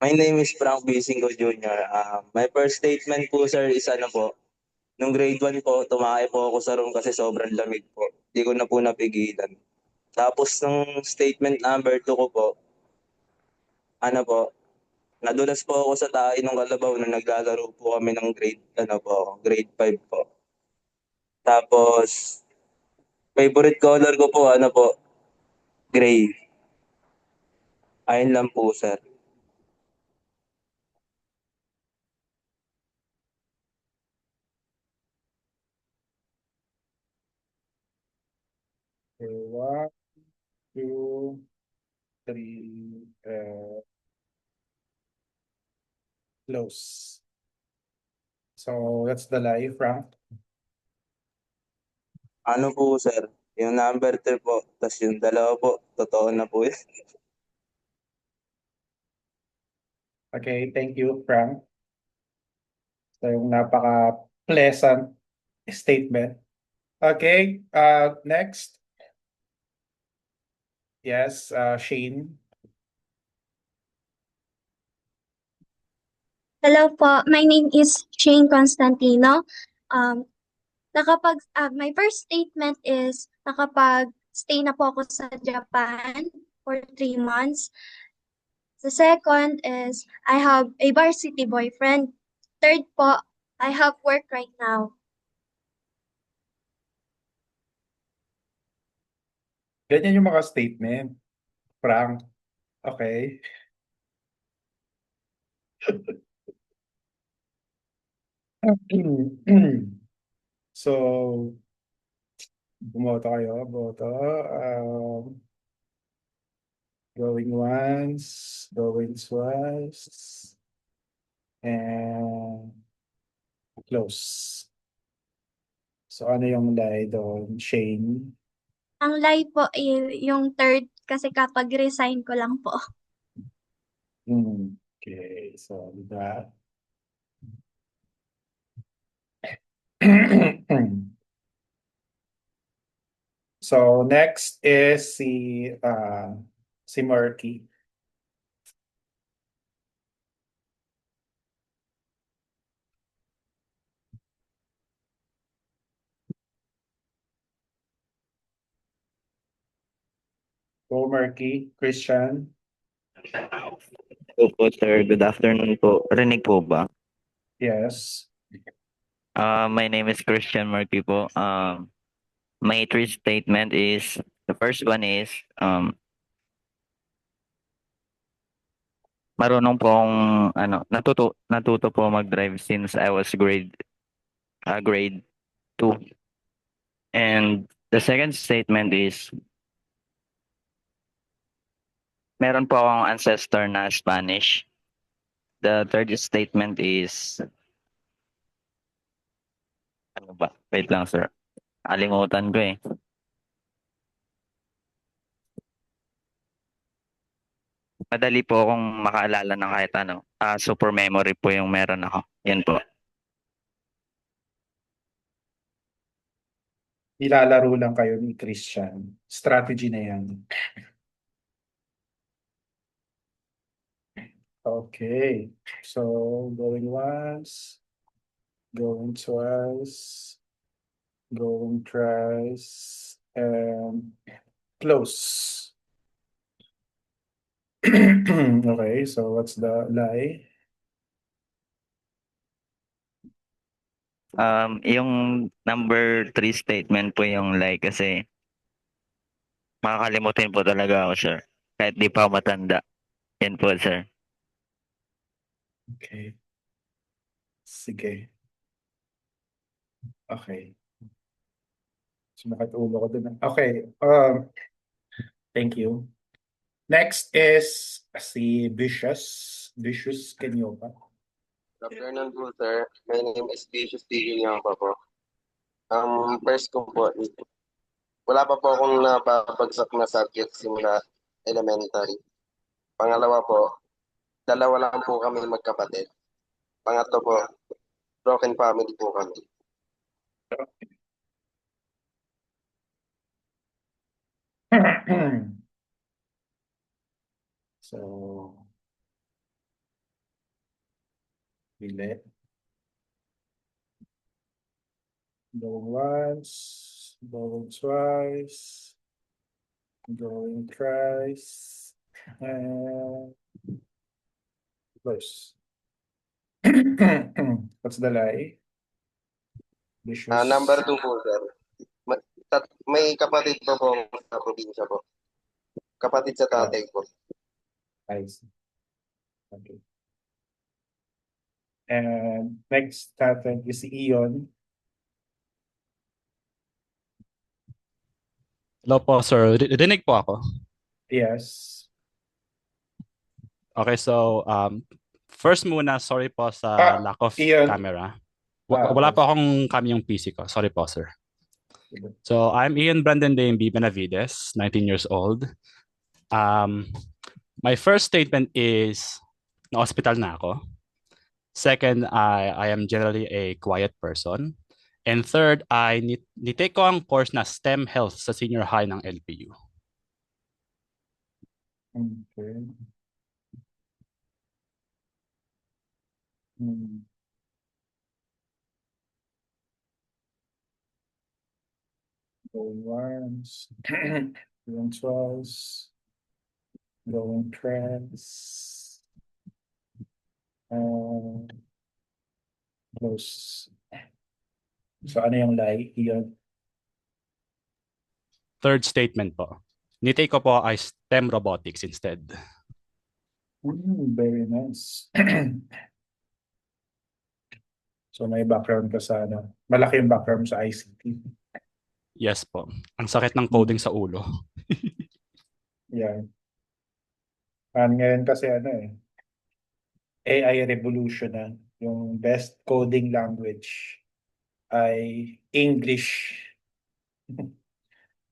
My name is Frank Bisingo Jr. My first statement po, sir, is ano po, nung grade 1 po, tumakay po ako sa room kasi sobrang lamig po. Hindi ko na po napigilan. Tapos nung statement number 2 ko po, ano po, nadulas po ako sa tae ng kalabaw na naglalaro po kami ng grade 5 po. Tapos, favorite color ko po, gray. Ayun lang po, sir. Okay, 1, 2, 3, close. So that's the lie, Frank. Ano po, sir? Yung number 3 po, tas yung dalawa po, totoo na po yun. Okay, thank you, Frank. So yung napaka-pleasant statement. Okay, next. Yes, Shane. Hello po, my name is Shane Constantino. My first statement is nakapag-stay na po ako sa Japan for 3 months. The second is I have a varsity boyfriend. Third po, I have work right now. Ganyan yung mga statement, Frank. Okay. So, bumoto kayo, boto. Going once, going twice, and close. So, ano yung lie doon, Shane? Ang lie po yung third kasi kapag resign ko lang po. Okay, so that. So next is si Murky. Go, Marky. Christian. Opo, sir. Good afternoon po. Rinig po ba? Yes. My name is Christian Murphy po. My three statement is, the first one is, marunong po akong, natuto po mag-drive since I was grade 2. And the second statement is, meron po akong ancestor na Spanish. The third statement is, ano ba? Wait lang, sir. Alimutan ko eh. Madali po akong makaalala ng kahit ano. Super memory po yung meron ako. Yan po. Nilalaro lang kayo ni Christian. Strategy na yan. Okay. So, going once, going twice, going thrice, and close. Okay, so what's the lie? Yung number 3 statement po yung lie kasi makakalimutin po talaga ako, sir. Kahit di pa ako matanda. Yan po, sir. Okay. Sige. Okay. Sumakit ulo ko dun. Okay. Thank you. Next is si Vicious. Vicious Kenyoka. Good afternoon po, sir. My name is Vicious Tigiliang pa po. First ko po, wala pa po akong napapagsak na subject simula elementary. Pangalawa po, dalawa lang po kami magkapatid. Pangatlo po, broken family po kami. So, Billet. Going once, going twice, going thrice, and close. What's the lie? Vicious. Number 2 po, sir. May kapatid po po sa probinsya po. Kapatid sa tatay po. I see. Okay. And next natin is si Ion. Hello po, sir. Rinig po ako. Yes. Okay, so first muna, sorry po sa lack of Ian. camera. Wala po akong cam yung PC ko. Sorry po, sir. So I'm Ian Brandon Demby Benavides, 19 years old. My first statement is na-hospital na ako. Second, I am generally a quiet person. And third, nitake ko ang course na STEM Health sa senior high ng LPU. Okay. Going once, going twice, going thrice, close. So ano yung lie? Iyon. Third statement po. Nitake ko po ay STEM Robotics instead. Very nice. So may background ka sa ano? Malaki yung background sa ICT. Yes po. Ang sakit ng coding sa ulo. Yeah. Ngayon kasi ano AI revolution na. Yung best coding language ay English.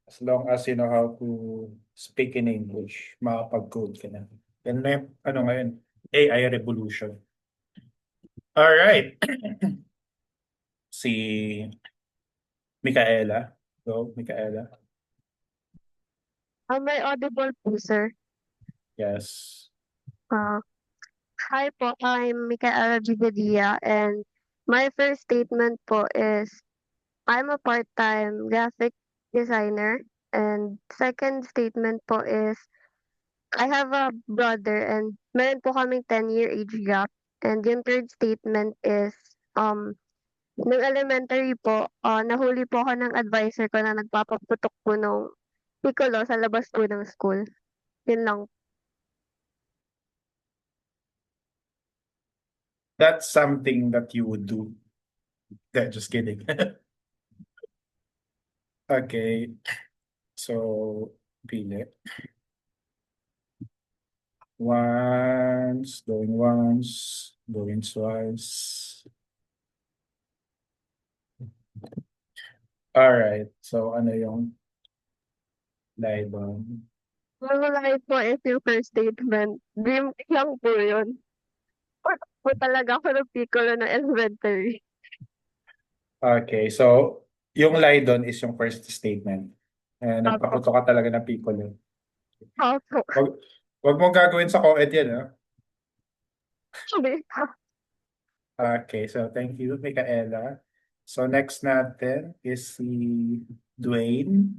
As long as you know how to speak in English, makapag-code ka na. Yan na yung, ano ngayon, AI revolution. Alright. Si Micaela. Go, Micaela. Am I audible po, sir? Yes. Hi po, I'm Micaela Gigadia, and my first statement po is I'm a part-time graphic designer, And second statement po is, I have a brother and meron po kaming 10-year age gap. And yung third statement is, nung elementary po, nahuli po ako ng advisor ko na nagpapaputok po nung piccolo sa labas po ng school. Yun lang. That's something that you would do. Just kidding. Okay. So, pili. Once, going twice. Alright. So, ano yung lie down? Malulay po is yung first statement. Dream lang po yun. Po talaga ako ng piccolo ng elementary. Okay. So, yung lie down is yung first statement. Nagpaputo ka talaga ng piccolo. Opo. Wag mong gagawin sa co-ed yan, ha? Hindi. Okay, so thank you, Micaela. So next natin is si Dwayne.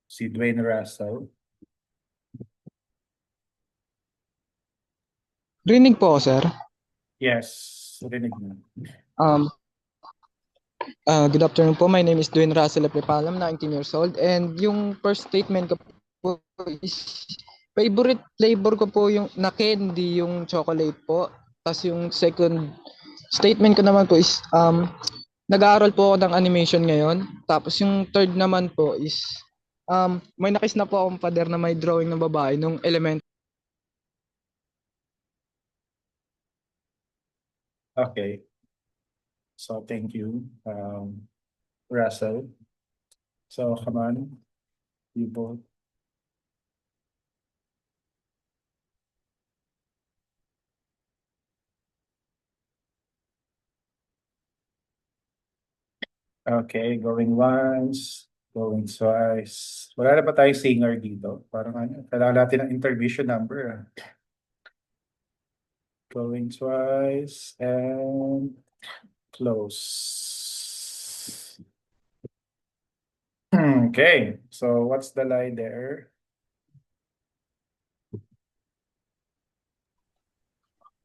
Si Dwayne Russell. Rinig po ako, sir. Yes, rinig na. Good afternoon po. My name is Dwayne Russell Epipalam, 19 years old. And yung first statement ko po is, favorite flavor ko po yung na candy, yung chocolate po. Tapos yung second statement ko naman po is, nag-aaral po ako ng animation ngayon. Tapos yung third naman po is, may nakis na po akong pader na may drawing ng babae nung elementary. Okay. So thank you, Russell. So come on, you both. Okay, going once, going twice. Wala na ba tayong singer dito? Parang ano, kailangan natin ng intermission number. Ah. Going twice and close. Okay, so what's the lie there?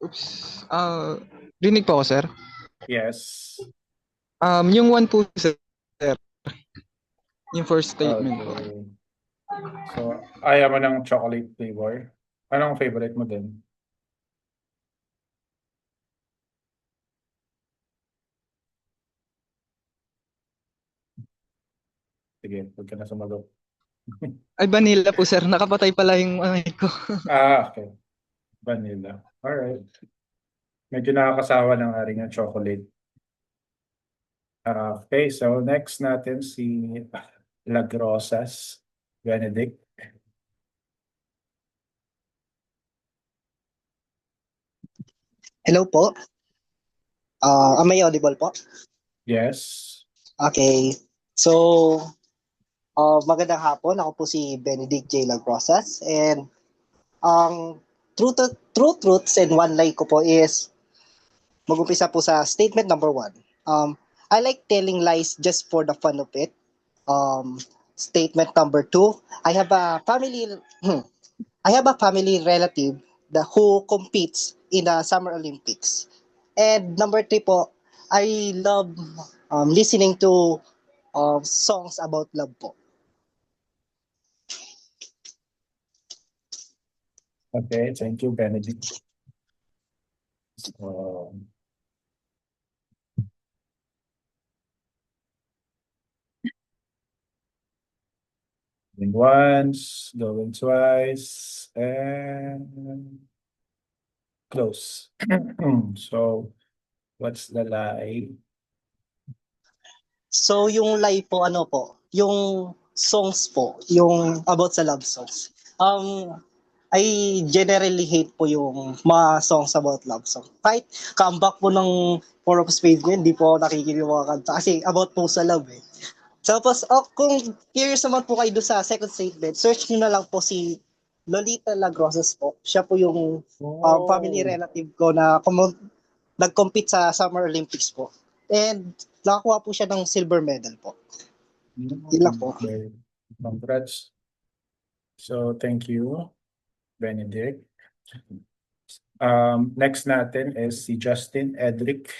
Oops. Rinig po ako, sir. Yes. Yung one po, sir. Yung first statement po. Okay. So, ayaw mo ng chocolate flavor. Anong favorite mo din? Sige, huwag ka na sumagot. Ay, vanilla po, sir. Nakapatay pala yung mic ko. Okay. Vanilla. Alright. Medyo nakakasawa ng aring ng chocolate. Okay, so next natin si Lagrosas Benedict. Hello po. Am I audible po? Yes. Okay. So, magandang hapon. Ako po si Benedict J. Lagrosas. And true truths and one lie ko po is mag-umpisa po sa statement number 1. I like telling lies just for the fun of it. Statement number 2, I have a family relative who competes in the Summer Olympics. And number 3 po, I love listening to songs about love po. Okay, thank you, Benedict. Going once, going twice, and close. So, what's the lie? So yung lie po, ano po, yung songs po, yung about sa love songs. I generally hate po yung mga songs about love song. Kahit comeback po ng Four of Spades ngayon, hindi po ako nakikinig ng mga kanta kasi about po sa love eh. Tapos, kung curious naman po kayo doon sa second statement, search nyo na lang po si Lolita Lagrosas po. Siya po yung family Oh. relative ko na nag-compete sa Summer Olympics po. And nakakuha po siya ng silver medal po. Yun lang po. Okay. Congrats. So, thank you, Benedict. Next natin is si Justin Edric.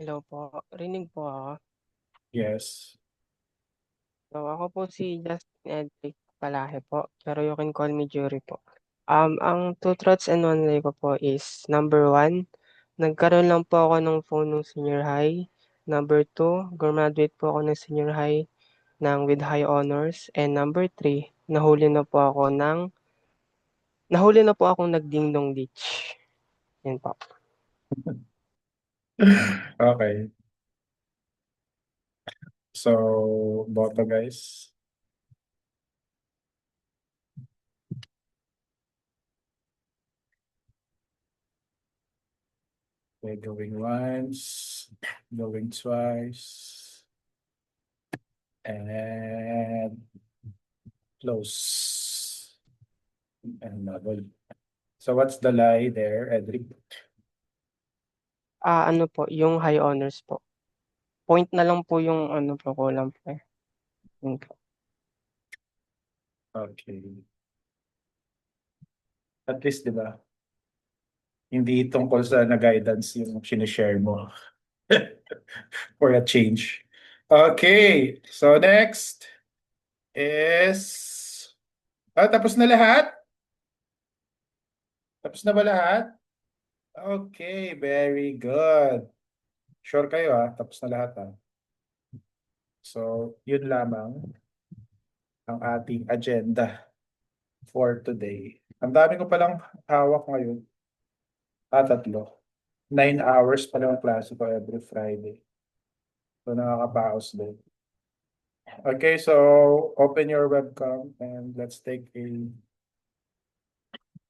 Hello po, rinig po ako. Yes. So, ako po si Justin Edric Palahe po, pero you can call me Jury po. Ang 2 truths and 1 lie ko po is number 1, nagkaroon lang po ako ng phone nung senior high. Number 2, graduate po ako ng senior high with high honors. And number 3, nahuli na po akong nagdingdong ditch. Yan po. Okay. So, boto guys. Okay, going once, going twice, and close. And double. So what's the lie there, Edric? Ano po, yung high honors po. Point na lang po yung ano po, kulang po eh. Yun po. Okay. At least, di ba? Hindi tungkol sa na-guidance yung sinishare mo. For a change. Okay. So next is... tapos na lahat? Tapos na ba lahat? Okay, very good. Sure kayo tapos na lahat So, yun lamang ang ating agenda for today. Ang dami ko palang hawak ngayon. 3. 9 hours pa lang ang klase ko every Friday. So, nakakapaos din. Okay, so open your webcam and let's take a...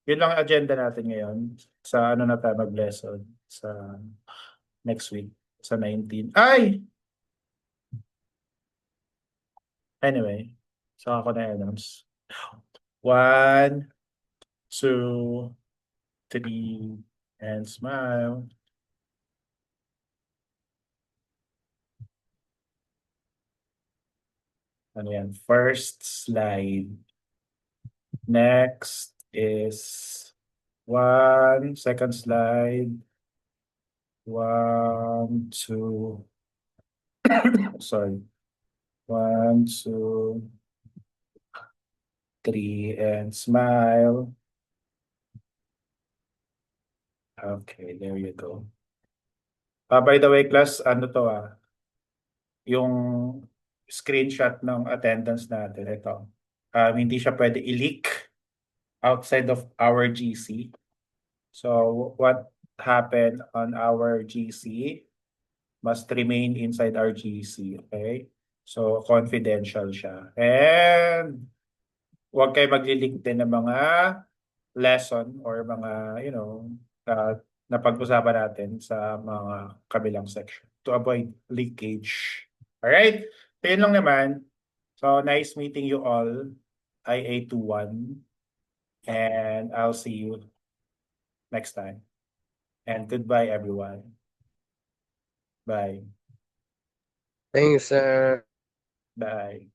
Yun lang ang agenda natin ngayon. Sa ano na tayo mag-lesson? Sa next week. Sa 19. Ay! Anyway, so ako na-announce. 1, 2, 3, and smile. Ano yan? First slide. Next is 1, second slide. 1, 2. Sorry. 1, 2, 3, and smile. Okay, there you go. By the way, class, ano to yung screenshot ng attendance natin, ito. Hindi siya pwede i-leak outside of our GC. So, what happened on our GC must remain inside our GC, okay? So, confidential siya. And, huwag kayo mag-leak din ng mga lesson or mga, napag-usapan natin sa mga kabilang section to avoid leakage. Alright? So, yun lang naman. So, nice meeting you all. IA21. And I'll see you next time. And goodbye, everyone. Bye. Thanks, sir. Bye.